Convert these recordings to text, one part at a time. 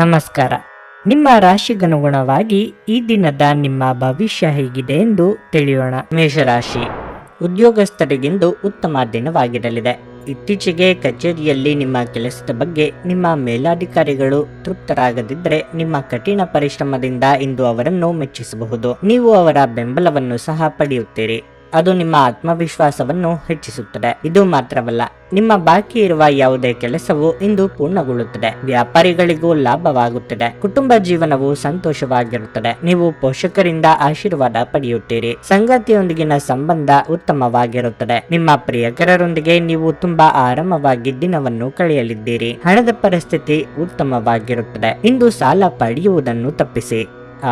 ನಮಸ್ಕಾರ. ನಿಮ್ಮ ರಾಶಿಗನುಗುಣವಾಗಿ ಈ ದಿನದ ನಿಮ್ಮ ಭವಿಷ್ಯ ಹೇಗಿದೆ ಎಂದು ತಿಳಿಯೋಣ. ಮೇಷರಾಶಿ, ಉದ್ಯೋಗಸ್ಥರಿಗಿಂದು ಉತ್ತಮ ದಿನವಾಗಿರಲಿದೆ. ಇತ್ತೀಚೆಗೆ ಕಚೇರಿಯಲ್ಲಿ ನಿಮ್ಮ ಕೆಲಸದ ಬಗ್ಗೆ ನಿಮ್ಮ ಮೇಲಾಧಿಕಾರಿಗಳು ತೃಪ್ತರಾಗದಿದ್ದರೆ ನಿಮ್ಮ ಕಠಿಣ ಪರಿಶ್ರಮದಿಂದ ಇಂದು ಅವರನ್ನು ಮೆಚ್ಚಿಸಬಹುದು. ನೀವು ಅವರ ಬೆಂಬಲವನ್ನು ಸಹ ಪಡೆಯುತ್ತೀರಿ. ಅದು ನಿಮ್ಮ ಆತ್ಮವಿಶ್ವಾಸವನ್ನು ಹೆಚ್ಚಿಸುತ್ತದೆ. ಇದು ಮಾತ್ರವಲ್ಲ, ನಿಮ್ಮ ಬಾಕಿ ಇರುವ ಯಾವುದೇ ಕೆಲಸವು ಇಂದು ಪೂರ್ಣಗೊಳ್ಳುತ್ತದೆ. ವ್ಯಾಪಾರಿಗಳಿಗೂ ಲಾಭವಾಗುತ್ತದೆ. ಕುಟುಂಬ ಜೀವನವು ಸಂತೋಷವಾಗಿರುತ್ತದೆ. ನೀವು ಪೋಷಕರಿಂದ ಆಶೀರ್ವಾದ ಪಡೆಯುತ್ತೀರಿ. ಸಂಗಾತಿಯೊಂದಿಗಿನ ಸಂಬಂಧ ಉತ್ತಮವಾಗಿರುತ್ತದೆ. ನಿಮ್ಮ ಪ್ರಿಯಕರರೊಂದಿಗೆ ನೀವು ತುಂಬಾ ಆರಾಮವಾಗಿ ದಿನವನ್ನು ಕಳೆಯಲಿದ್ದೀರಿ. ಹಣದ ಪರಿಸ್ಥಿತಿ ಉತ್ತಮವಾಗಿರುತ್ತದೆ. ಇಂದು ಸಾಲ ಪಡೆಯುವುದನ್ನು ತಪ್ಪಿಸಿ.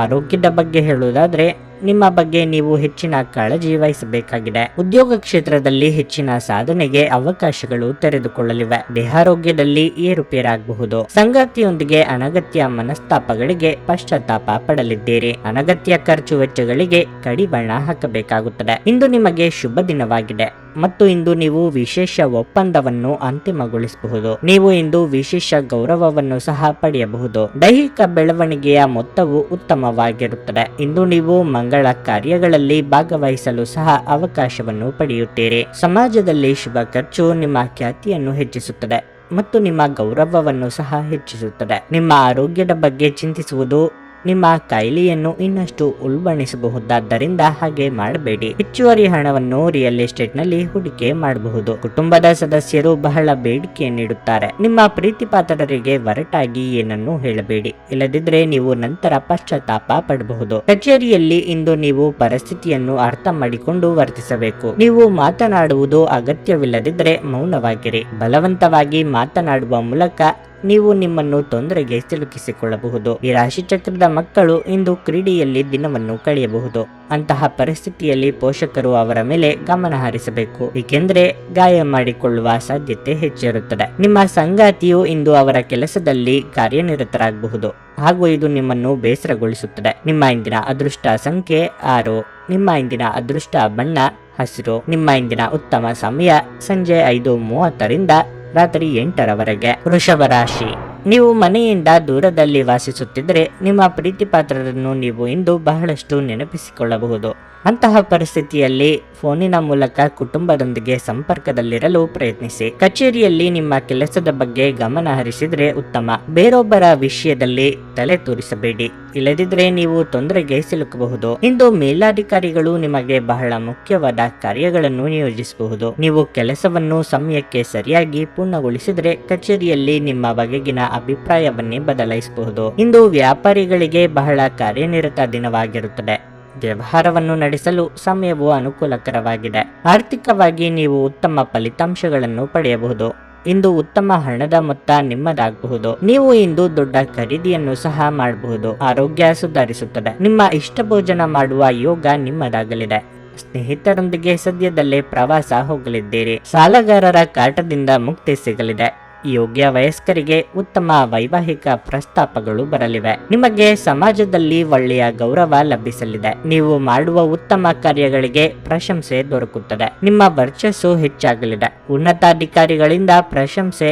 ಆರೋಗ್ಯದ ಬಗ್ಗೆ ಹೇಳುವುದಾದ್ರೆ, ನಿಮ್ಮ ಬಗ್ಗೆ ನೀವು ಹೆಚ್ಚಿನ ಕಾಳಜಿ ವಹಿಸಬೇಕಾಗಿದೆ. ಉದ್ಯೋಗ ಕ್ಷೇತ್ರದಲ್ಲಿ ಹೆಚ್ಚಿನ ಸಾಧನೆಗೆ ಅವಕಾಶಗಳು ತೆರೆದುಕೊಳ್ಳಲಿವೆ. ದೇಹಾರೋಗ್ಯದಲ್ಲಿ ಏರುಪೇರಾಗಬಹುದು. ಸಂಗಾತಿಯೊಂದಿಗೆ ಅನಗತ್ಯ ಮನಸ್ತಾಪಗಳಿಗೆ ಪಶ್ಚಾತ್ತಾಪ ಪಡಲಿದ್ದೀರಿ. ಅನಗತ್ಯ ಖರ್ಚು ವೆಚ್ಚಗಳಿಗೆ ಕಡಿವಾಣ ಹಾಕಬೇಕಾಗುತ್ತದೆ. ಇಂದು ನಿಮಗೆ ಶುಭ ದಿನವಾಗಿದೆ ಮತ್ತು ಇಂದು ನೀವು ವಿಶೇಷ ಒಪ್ಪಂದವನ್ನು ಅಂತಿಮಗೊಳಿಸಬಹುದು. ನೀವು ಇಂದು ವಿಶೇಷ ಗೌರವವನ್ನು ಸಹ ಪಡೆಯಬಹುದು. ದೈಹಿಕ ಬೆಳವಣಿಗೆಯ ಮೊತ್ತವು ಉತ್ತಮವಾಗಿರುತ್ತದೆ. ಇಂದು ನೀವು ಮಂಗಳ ಕಾರ್ಯಗಳಲ್ಲಿ ಭಾಗವಹಿಸಲು ಸಹ ಅವಕಾಶವನ್ನು ಪಡೆಯುತ್ತೀರಿ. ಸಮಾಜದಲ್ಲಿ ಶುಭ ಖರ್ಚು ನಿಮ್ಮ ಖ್ಯಾತಿಯನ್ನು ಹೆಚ್ಚಿಸುತ್ತದೆ ಮತ್ತು ನಿಮ್ಮ ಗೌರವವನ್ನು ಸಹ ಹೆಚ್ಚಿಸುತ್ತದೆ. ನಿಮ್ಮ ಆರೋಗ್ಯದ ಬಗ್ಗೆ ಚಿಂತಿಸುವುದು ನಿಮ್ಮ ಕಾಯಿಲೆಯನ್ನು ಇನ್ನಷ್ಟು ಉಲ್ಬಣಿಸಬಹುದಾದ್ದರಿಂದ ಹಾಗೆ ಮಾಡಬೇಡಿ. ಹೆಚ್ಚುವರಿ ಹಣವನ್ನು ರಿಯಲ್ ಎಸ್ಟೇಟ್ ನಲ್ಲಿ ಹೂಡಿಕೆ ಮಾಡಬಹುದು. ಕುಟುಂಬದ ಸದಸ್ಯರು ಬಹಳ ಬೇಡಿಕೆ ನೀಡುತ್ತಾರೆ. ನಿಮ್ಮ ಪ್ರೀತಿಪಾತ್ರರಿಗೆ ಒರಟಾಗಿ ಏನನ್ನು ಹೇಳಬೇಡಿ, ಇಲ್ಲದಿದ್ದರೆ ನೀವು ನಂತರ ಪಶ್ಚಾತ್ತಾಪ ಪಡಬಹುದು. ಕಚೇರಿಯಲ್ಲಿ ಇಂದು ನೀವು ಪರಿಸ್ಥಿತಿಯನ್ನು ಅರ್ಥ ಮಾಡಿಕೊಂಡು ವರ್ತಿಸಬೇಕು. ನೀವು ಮಾತನಾಡುವುದು ಅಗತ್ಯವಿಲ್ಲದಿದ್ದರೆ ಮೌನವಾಗಿರಿ. ಬಲವಂತವಾಗಿ ಮಾತನಾಡುವ ಮೂಲಕ ನೀವು ನಿಮ್ಮನ್ನು ತೊಂದರೆಗೆ ಸಿಲುಕಿಸಿಕೊಳ್ಳಬಹುದು. ಈ ರಾಶಿಚಕ್ರದ ಮಕ್ಕಳು ಇಂದು ಕ್ರೀಡೆಯಲ್ಲಿ ದಿನವನ್ನು ಕಳೆಯಬಹುದು. ಅಂತಹ ಪರಿಸ್ಥಿತಿಯಲ್ಲಿ ಪೋಷಕರು ಅವರ ಮೇಲೆ ಗಮನ ಹರಿಸಬೇಕು, ಏಕೆಂದರೆ ಗಾಯ ಮಾಡಿಕೊಳ್ಳುವ ಸಾಧ್ಯತೆ ಹೆಚ್ಚಿರುತ್ತದೆ. ನಿಮ್ಮ ಸಂಗಾತಿಯು ಇಂದು ಅವರ ಕೆಲಸದಲ್ಲಿ ಕಾರ್ಯನಿರತರಾಗಬಹುದು ಹಾಗೂ ಇದು ನಿಮ್ಮನ್ನು ಬೇಸರಗೊಳಿಸುತ್ತದೆ. ನಿಮ್ಮ ಇಂದಿನ ಅದೃಷ್ಟ ಸಂಖ್ಯೆ 6. ನಿಮ್ಮ ಇಂದಿನ ಅದೃಷ್ಟ ಬಣ್ಣ ಹಸಿರು. ನಿಮ್ಮ ಇಂದಿನ ಉತ್ತಮ ಸಮಯ ಸಂಜೆ 5:30ರಿಂದ ರಾತ್ರಿ 8ರವರೆಗೆ. ವೃಷಭ ರಾಶಿ, ನೀವು ಮನೆಯಿಂದ ದೂರದಲ್ಲಿ ವಾಸಿಸುತ್ತಿದ್ದರೆ ನಿಮ್ಮ ಪ್ರೀತಿಪಾತ್ರರನ್ನು ನೀವು ಇಂದು ಬಹಳಷ್ಟು ನೆನಪಿಸಿಕೊಳ್ಳಬಹುದು. ಅಂತಹ ಪರಿಸ್ಥಿತಿಯಲ್ಲಿ ಫೋನಿನ ಮೂಲಕ ಕುಟುಂಬದೊಂದಿಗೆ ಸಂಪರ್ಕದಲ್ಲಿರಲು ಪ್ರಯತ್ನಿಸಿ. ಕಚೇರಿಯಲ್ಲಿ ನಿಮ್ಮ ಕೆಲಸದ ಬಗ್ಗೆ ಗಮನ ಹರಿಸಿದರೆ ಉತ್ತಮ. ಬೇರೊಬ್ಬರ ವಿಷಯದಲ್ಲಿ ತಲೆ ತೂರಿಸಬೇಡಿ, ಇಲ್ಲದಿದ್ದರೆ ನೀವು ತೊಂದರೆಗೆ ಸಿಲುಕಬಹುದು. ಇಂದು ಮೇಲಾಧಿಕಾರಿಗಳು ನಿಮಗೆ ಬಹಳ ಮುಖ್ಯವಾದ ಕಾರ್ಯಗಳನ್ನು ನಿಯೋಜಿಸಬಹುದು. ನೀವು ಕೆಲಸವನ್ನು ಸಮಯಕ್ಕೆ ಸರಿಯಾಗಿ ಪೂರ್ಣಗೊಳಿಸಿದರೆ ಕಚೇರಿಯಲ್ಲಿ ನಿಮ್ಮ ಬಗೆಗಿನ ಅಭಿಪ್ರಾಯವನ್ನೇ ಬದಲಾಯಿಸಬಹುದು. ಇಂದು ವ್ಯಾಪಾರಿಗಳಿಗೆ ಬಹಳ ಕಾರ್ಯನಿರತ ದಿನವಾಗಿರುತ್ತದೆ. ವ್ಯವಹಾರವನ್ನು ನಡೆಸಲು ಸಮಯವು ಅನುಕೂಲಕರವಾಗಿದೆ. ಆರ್ಥಿಕವಾಗಿ ನೀವು ಉತ್ತಮ ಫಲಿತಾಂಶಗಳನ್ನು ಪಡೆಯಬಹುದು. ಇಂದು ಉತ್ತಮ ಹಣದ ಮೊತ್ತ ನಿಮ್ಮದಾಗಬಹುದು. ನೀವು ಇಂದು ದೊಡ್ಡ ಖರೀದಿಯನ್ನು ಸಹ ಮಾಡಬಹುದು. ಆರೋಗ್ಯ ಸುಧಾರಿಸುತ್ತದೆ. ನಿಮ್ಮ ಇಷ್ಟ ಭೋಜನ ಮಾಡುವ ಯೋಗ ನಿಮ್ಮದಾಗಲಿದೆ. ಸ್ನೇಹಿತರೊಂದಿಗೆ ಸದ್ಯದಲ್ಲೇ ಪ್ರವಾಸ ಹೋಗಲಿದ್ದೀರಿ. ಸಾಲಗಾರರ ಕಾಟದಿಂದ ಮುಕ್ತಿ ಸಿಗಲಿದೆ. ಯೋಗ್ಯ ವಯಸ್ಕರಿಗೆ ಉತ್ತಮ ವೈವಾಹಿಕ ಪ್ರಸ್ತಾಪಗಳು ಬರಲಿವೆ. ನಿಮಗೆ ಸಮಾಜದಲ್ಲಿ ಒಳ್ಳೆಯ ಗೌರವ ಲಭಿಸಲಿದೆ. ನೀವು ಮಾಡುವ ಉತ್ತಮ ಕಾರ್ಯಗಳಿಗೆ ಪ್ರಶಂಸೆ ದೊರಕುತ್ತದೆ. ನಿಮ್ಮ ವರ್ಚಸ್ಸು ಹೆಚ್ಚಾಗಲಿದೆ. ಉನ್ನತಾಧಿಕಾರಿಗಳಿಂದ ಪ್ರಶಂಸೆ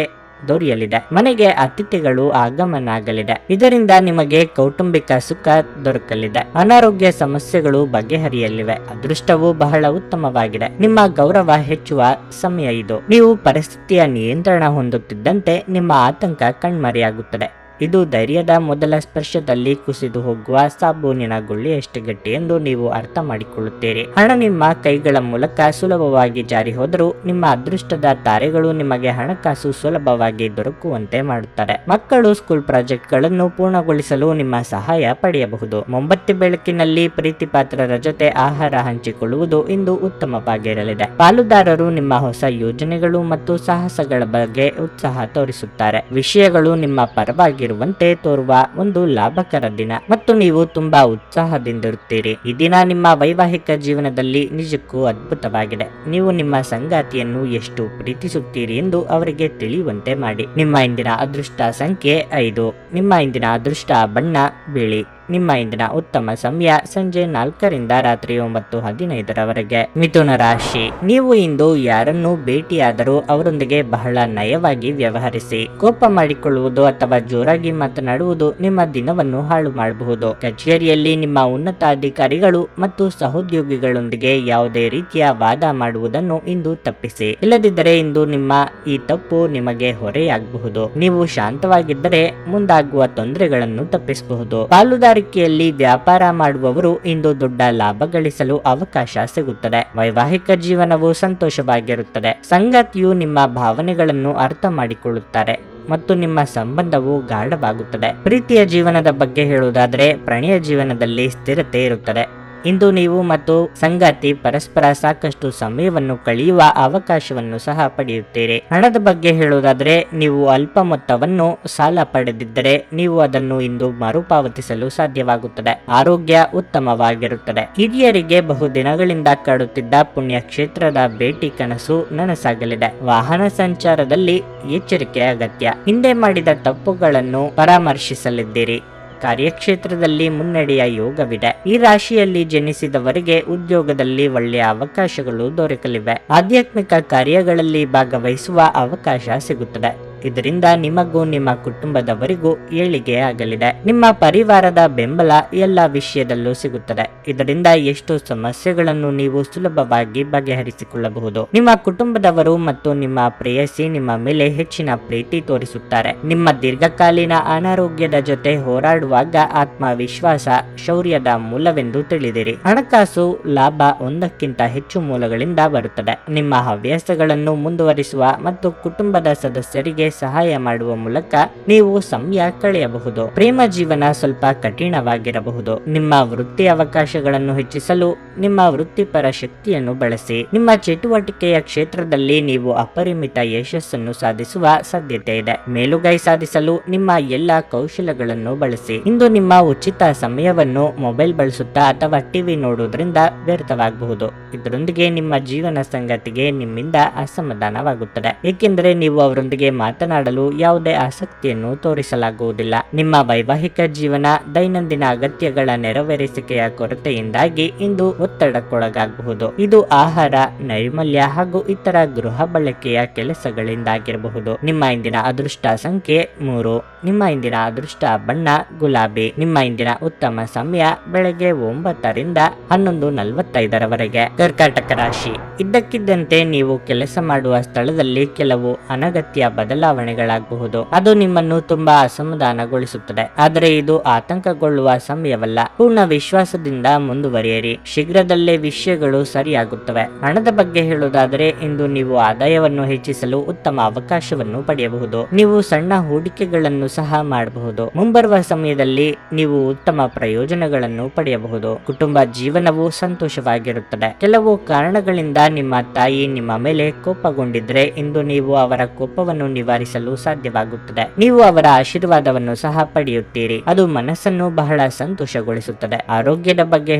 ದೊರೆಯಲಿದೆ. ಮನೆಗೆ ಅತಿಥಿಗಳು ಆಗಮನ ಆಗಲಿದೆ. ಇದರಿಂದ ನಿಮಗೆ ಕೌಟುಂಬಿಕ ಸುಖ ದೊರಕಲಿದೆ. ಅನಾರೋಗ್ಯ ಸಮಸ್ಯೆಗಳು ಬಗೆಹರಿಯಲಿವೆ. ಅದೃಷ್ಟವು ಬಹಳ ಉತ್ತಮವಾಗಿದೆ. ನಿಮ್ಮ ಗೌರವ ಹೆಚ್ಚುವ ಸಮಯ ಇದು. ನೀವು ಪರಿಸ್ಥಿತಿಯ ನಿಯಂತ್ರಣ ಹೊಂದುತ್ತಿದ್ದಂತೆ ನಿಮ್ಮ ಆತಂಕ ಕಣ್ಮರೆಯಾಗುತ್ತದೆ. ಇದು ಧೈರ್ಯದ ಮೊದಲ ಸ್ಪರ್ಶದಲ್ಲಿ ಕುಸಿದು ಹೋಗುವ ಸಾಬೂನಿನ ಗುಳ್ಳೆಯಷ್ಟು ಗಟ್ಟಿ ಎಂದು ನೀವು ಅರ್ಥ ಮಾಡಿಕೊಳ್ಳುತ್ತೀರಿ. ಹಣ ನಿಮ್ಮ ಕೈಗಳ ಮೂಲಕ ಸುಲಭವಾಗಿ ಜಾರಿ ಹೋದರೂ ನಿಮ್ಮ ಅದೃಷ್ಟದ ತಾರೆಗಳು ನಿಮಗೆ ಹಣಕಾಸು ಸುಲಭವಾಗಿ ದೊರಕುವಂತೆ ಮಾಡುತ್ತಾರೆ. ಮಕ್ಕಳು ಸ್ಕೂಲ್ ಪ್ರಾಜೆಕ್ಟ್ ಗಳನ್ನು ಪೂರ್ಣಗೊಳಿಸಲು ನಿಮ್ಮ ಸಹಾಯ ಪಡೆಯಬಹುದು. ಮೊಂಬತ್ತಿ ಬೆಳಕಿನಲ್ಲಿ ಪ್ರೀತಿಪಾತ್ರರ ಜೊತೆ ಆಹಾರ ಹಂಚಿಕೊಳ್ಳುವುದು ಇಂದು ಉತ್ತಮವಾಗಿರಲಿದೆ. ಪಾಲುದಾರರು ನಿಮ್ಮ ಹೊಸ ಯೋಜನೆಗಳು ಮತ್ತು ಸಾಹಸಗಳ ಬಗ್ಗೆ ಉತ್ಸಾಹ ತೋರಿಸುತ್ತಾರೆ. ವಿಷಯಗಳು ನಿಮ್ಮ ಪರವಾಗಿ ಇರುವಂತೆ ತೋರುವ ಒಂದು ಲಾಭಕರ ದಿನ ಮತ್ತು ನೀವು ತುಂಬಾ ಉತ್ಸಾಹದಿಂದಿರುತ್ತೀರಿ. ಈ ದಿನ ನಿಮ್ಮ ವೈವಾಹಿಕ ಜೀವನದಲ್ಲಿ ನಿಜಕ್ಕೂ ಅದ್ಭುತವಾಗಿದೆ. ನೀವು ನಿಮ್ಮ ಸಂಗಾತಿಯನ್ನು ಎಷ್ಟು ಪ್ರೀತಿಸುತ್ತೀರಿ ಎಂದು ಅವರಿಗೆ ತಿಳಿಯುವಂತೆ ಮಾಡಿ. ನಿಮ್ಮ ಇಂದಿನ ಅದೃಷ್ಟ ಸಂಖ್ಯೆ 5. ನಿಮ್ಮ ಇಂದಿನ ಅದೃಷ್ಟ ಬಣ್ಣ ಬಿಳಿ. ನಿಮ್ಮ ಇಂದಿನ ಉತ್ತಮ ಸಮಯ ಸಂಜೆ 4ರಿಂದ ರಾತ್ರಿ 9:15ರವರೆಗೆ. ಮಿಥುನ ರಾಶಿ, ನೀವು ಇಂದು ಯಾರನ್ನು ಭೇಟಿಯಾದರೂ ಅವರೊಂದಿಗೆ ಬಹಳ ನಯವಾಗಿ ವ್ಯವಹರಿಸಿ. ಕೋಪ ಮಾಡಿಕೊಳ್ಳುವುದು ಅಥವಾ ಜೋರಾಗಿ ಮಾತನಾಡುವುದು ನಿಮ್ಮ ದಿನವನ್ನು ಹಾಳು ಮಾಡಬಹುದು. ಕಚೇರಿಯಲ್ಲಿ ನಿಮ್ಮ ಉನ್ನತ ಅಧಿಕಾರಿಗಳು ಮತ್ತು ಸಹೋದ್ಯೋಗಿಗಳೊಂದಿಗೆ ಯಾವುದೇ ರೀತಿಯ ವಾದ ಮಾಡುವುದನ್ನು ಇಂದು ತಪ್ಪಿಸಿ. ಇಲ್ಲದಿದ್ದರೆ ಇಂದು ನಿಮ್ಮ ಈ ತಪ್ಪು ನಿಮಗೆ ಹೊರೆಯಾಗಬಹುದು. ನೀವು ಶಾಂತವಾಗಿದ್ದರೆ ಮುಂದಾಗುವ ತೊಂದರೆಗಳನ್ನು ತಪ್ಪಿಸಬಹುದು. ಪಾಲುದಾರಿಕೆಯಲ್ಲಿ ವ್ಯಾಪಾರ ಮಾಡುವವರು ಇಂದು ದೊಡ್ಡ ಲಾಭ ಗಳಿಸಲು ಅವಕಾಶ ಸಿಗುತ್ತದೆ. ವೈವಾಹಿಕ ಜೀವನವು ಸಂತೋಷವಾಗಿರುತ್ತದೆ. ಸಂಗಾತಿಯು ನಿಮ್ಮ ಭಾವನೆಗಳನ್ನು ಅರ್ಥ ಮಾಡಿಕೊಳ್ಳುತ್ತಾರೆ ಮತ್ತು ನಿಮ್ಮ ಸಂಬಂಧವು ಗಾಢವಾಗುತ್ತದೆ. ಪ್ರೀತಿಯ ಜೀವನದ ಬಗ್ಗೆ ಹೇಳುವುದಾದರೆ ಪ್ರಣಯ ಜೀವನದಲ್ಲಿ ಸ್ಥಿರತೆ ಇರುತ್ತದೆ. ಇಂದು ನೀವು ಮತ್ತು ಸಂಗಾತಿ ಪರಸ್ಪರ ಸಾಕಷ್ಟು ಸಮಯವನ್ನು ಕಳೆಯುವ ಅವಕಾಶವನ್ನು ಸಹ ಪಡೆಯುತ್ತೀರಿ. ಹಣದ ಬಗ್ಗೆ ಹೇಳುವುದಾದರೆ ನೀವು ಅಲ್ಪ ಮೊತ್ತವನ್ನು ಸಾಲ ಪಡೆದಿದ್ದರೆ ನೀವು ಅದನ್ನು ಇಂದು ಮರುಪಾವತಿಸಲು ಸಾಧ್ಯವಾಗುತ್ತದೆ. ಆರೋಗ್ಯ ಉತ್ತಮವಾಗಿರುತ್ತದೆ. ಹಿರಿಯರಿಗೆ ಬಹುದಿನಗಳಿಂದ ಕಾಡುತ್ತಿದ್ದ ಪುಣ್ಯಕ್ಷೇತ್ರದ ಭೇಟಿ ಕನಸು ನನಸಾಗಲಿದೆ. ವಾಹನ ಸಂಚಾರದಲ್ಲಿ ಎಚ್ಚರಿಕೆ ಅಗತ್ಯ. ಹಿಂದೆ ಮಾಡಿದ ತಪ್ಪುಗಳನ್ನು ಪರಾಮರ್ಶಿಸಲಿದ್ದೀರಿ. ಕಾರ್ಯಕ್ಷೇತ್ರದಲ್ಲಿ ಮುನ್ನಡೆಯ ಯೋಗವಿದೆ. ಈ ರಾಶಿಯಲ್ಲಿ ಜನಿಸಿದವರಿಗೆ ಉದ್ಯೋಗದಲ್ಲಿ ಒಳ್ಳೆಯ ಅವಕಾಶಗಳು ದೊರಕಲಿವೆ. ಆಧ್ಯಾತ್ಮಿಕ ಕಾರ್ಯಗಳಲ್ಲಿ ಭಾಗವಹಿಸುವ ಅವಕಾಶ ಸಿಗುತ್ತದೆ. ಇದರಿಂದ ನಿಮಗೂ ನಿಮ್ಮ ಕುಟುಂಬದವರಿಗೂ ಏಳಿಗೆ ಆಗಲಿದೆ. ನಿಮ್ಮ ಪರಿವಾರದ ಬೆಂಬಲ ಎಲ್ಲ ವಿಷಯದಲ್ಲೂ ಸಿಗುತ್ತದೆ. ಇದರಿಂದ ಎಷ್ಟು ಸಮಸ್ಯೆಗಳನ್ನು ನೀವು ಸುಲಭವಾಗಿ ಬಗೆಹರಿಸಿಕೊಳ್ಳಬಹುದು. ನಿಮ್ಮ ಕುಟುಂಬದವರು ಮತ್ತು ನಿಮ್ಮ ಪ್ರೇಯಸಿ ನಿಮ್ಮ ಮೇಲೆ ಹೆಚ್ಚಿನ ಪ್ರೀತಿ ತೋರಿಸುತ್ತಾರೆ. ನಿಮ್ಮ ದೀರ್ಘಕಾಲೀನ ಅನಾರೋಗ್ಯದ ಜೊತೆ ಹೋರಾಡುವಾಗ ಆತ್ಮವಿಶ್ವಾಸ ಶೌರ್ಯದ ಮೂಲವೆಂದು ತಿಳಿದಿರಿ. ಹಣಕಾಸು ಲಾಭ ಒಂದಕ್ಕಿಂತ ಹೆಚ್ಚು ಮೂಲಗಳಿಂದ ಬರುತ್ತದೆ. ನಿಮ್ಮ ಹವ್ಯಾಸಗಳನ್ನು ಮುಂದುವರಿಸುವ ಮತ್ತು ಕುಟುಂಬದ ಸದಸ್ಯರಿಗೆ ಸಹಾಯ ಮಾಡುವ ಮೂಲಕ ನೀವು ಸಮಯ ಕಳೆಯಬಹುದು. ಪ್ರೇಮ ಜೀವನ ಸ್ವಲ್ಪ ಕಠಿಣವಾಗಿರಬಹುದು. ನಿಮ್ಮ ವೃತ್ತಿ ಅವಕಾಶಗಳನ್ನು ಹೆಚ್ಚಿಸಲು ನಿಮ್ಮ ವೃತ್ತಿಪರ ಶಕ್ತಿಯನ್ನು ಬಳಸಿ. ನಿಮ್ಮ ಚಟುವಟಿಕೆಯ ಕ್ಷೇತ್ರದಲ್ಲಿ ನೀವು ಅಪರಿಮಿತ ಯಶಸ್ಸನ್ನು ಸಾಧಿಸುವ ಸಾಧ್ಯತೆ ಇದೆ. ಮೇಲುಗೈ ಸಾಧಿಸಲು ನಿಮ್ಮ ಎಲ್ಲಾ ಕೌಶಲಗಳನ್ನು ಬಳಸಿ. ಇಂದು ನಿಮ್ಮ ಉಚಿತ ಸಮಯವನ್ನು ಮೊಬೈಲ್ ಬಳಸುತ್ತಾ ಅಥವಾ ಟಿವಿ ನೋಡುವುದರಿಂದ ವ್ಯರ್ಥವಾಗಬಹುದು. ಇದರೊಂದಿಗೆ ನಿಮ್ಮ ಜೀವನ ಸಂಗಾತಿಗೆ ನಿಮ್ಮಿಂದ ಅಸಮಾಧಾನವಾಗುತ್ತದೆ, ಏಕೆಂದರೆ ನೀವು ಅವರೊಂದಿಗೆ ಮಾತನಾಡಲು ಯಾವುದೇ ಆಸಕ್ತಿಯನ್ನು ತೋರಿಸಲಾಗುವುದಿಲ್ಲ. ನಿಮ್ಮ ವೈವಾಹಿಕ ಜೀವನ ದೈನಂದಿನ ಅಗತ್ಯಗಳ ನೆರವೇರಿಸಿಕೆಯ ಕೊರತೆಯಿಂದಾಗಿ ಇಂದು ಒತ್ತಡಕ್ಕೊಳಗಾಗಬಹುದು. ಇದು ಆಹಾರ, ನೈರ್ಮಲ್ಯ ಹಾಗೂ ಇತರ ಗೃಹ ಬಳಕೆಯ ಕೆಲಸಗಳಿಂದಾಗಿರಬಹುದು. ನಿಮ್ಮ ಇಂದಿನ ಅದೃಷ್ಟ ಸಂಖ್ಯೆ 3. ನಿಮ್ಮ ಇಂದಿನ ಅದೃಷ್ಟ ಬಣ್ಣ ಗುಲಾಬಿ. ನಿಮ್ಮ ಇಂದಿನ ಉತ್ತಮ ಸಮಯ ಬೆಳಗ್ಗೆ 9ರಿಂದ 11:45ರವರೆಗೆ. ಕರ್ಕಾಟಕ ರಾಶಿ, ಇದ್ದಕ್ಕಿದ್ದಂತೆ ನೀವು ಕೆಲಸ ಮಾಡುವ ಸ್ಥಳದಲ್ಲಿ ಕೆಲವು ಅನಗತ್ಯ ಬದಲಾವಣೆಗಳಾಗಬಹುದು. ಅದು ನಿಮ್ಮನ್ನು ತುಂಬಾ ಅಸಮಾಧಾನಗೊಳಿಸುತ್ತದೆ. ಆದರೆ ಇದು ಆತಂಕಗೊಳ್ಳುವ ಸಮಯವಲ್ಲ. ಪೂರ್ಣ ವಿಶ್ವಾಸದಿಂದ ಮುಂದುವರಿಯಿರಿ. ಶೀಘ್ರದಲ್ಲೇ ವಿಷಯಗಳು ಸರಿಯಾಗುತ್ತವೆ. ಹಣದ ಬಗ್ಗೆ ಹೇಳುವುದಾದರೆ ಇಂದು ನೀವು ಆದಾಯವನ್ನು ಹೆಚ್ಚಿಸಲು ಉತ್ತಮ ಅವಕಾಶವನ್ನು ಪಡೆಯಬಹುದು. ನೀವು ಸಣ್ಣ ಹೂಡಿಕೆಗಳನ್ನು ಸಹ ಮಾಡಬಹುದು. ಮುಂಬರುವ ಸಮಯದಲ್ಲಿ ನೀವು ಉತ್ತಮ ಪ್ರಯೋಜನಗಳನ್ನು ಪಡೆಯಬಹುದು. ಕುಟುಂಬ ಜೀವನವು ಸಂತೋಷವಾಗಿರುತ್ತದೆ. ಕೆಲವು ಕಾರಣಗಳಿಂದ ನಿಮ್ಮ ತಾಯಿ ನಿಮ್ಮ ಮೇಲೆ ಕೋಪಗೊಂಡಿದ್ರೆ ಇಂದು ನೀವು ಅವರ ಕೋಪವನ್ನು ನಿವಾರಿಸಲು ಸಾಧ್ಯವಾಗುತ್ತದೆ. ನೀವು ಅವರ ಆಶೀರ್ವಾದವನ್ನು ಸಹ ಪಡೆಯುತ್ತೀರಿ. ಅದು ಮನಸ್ಸನ್ನು ಬಹಳ ಸಂತೋಷಗೊಳಿಸುತ್ತದೆ. ಆರೋಗ್ಯದ ಬಗ್ಗೆ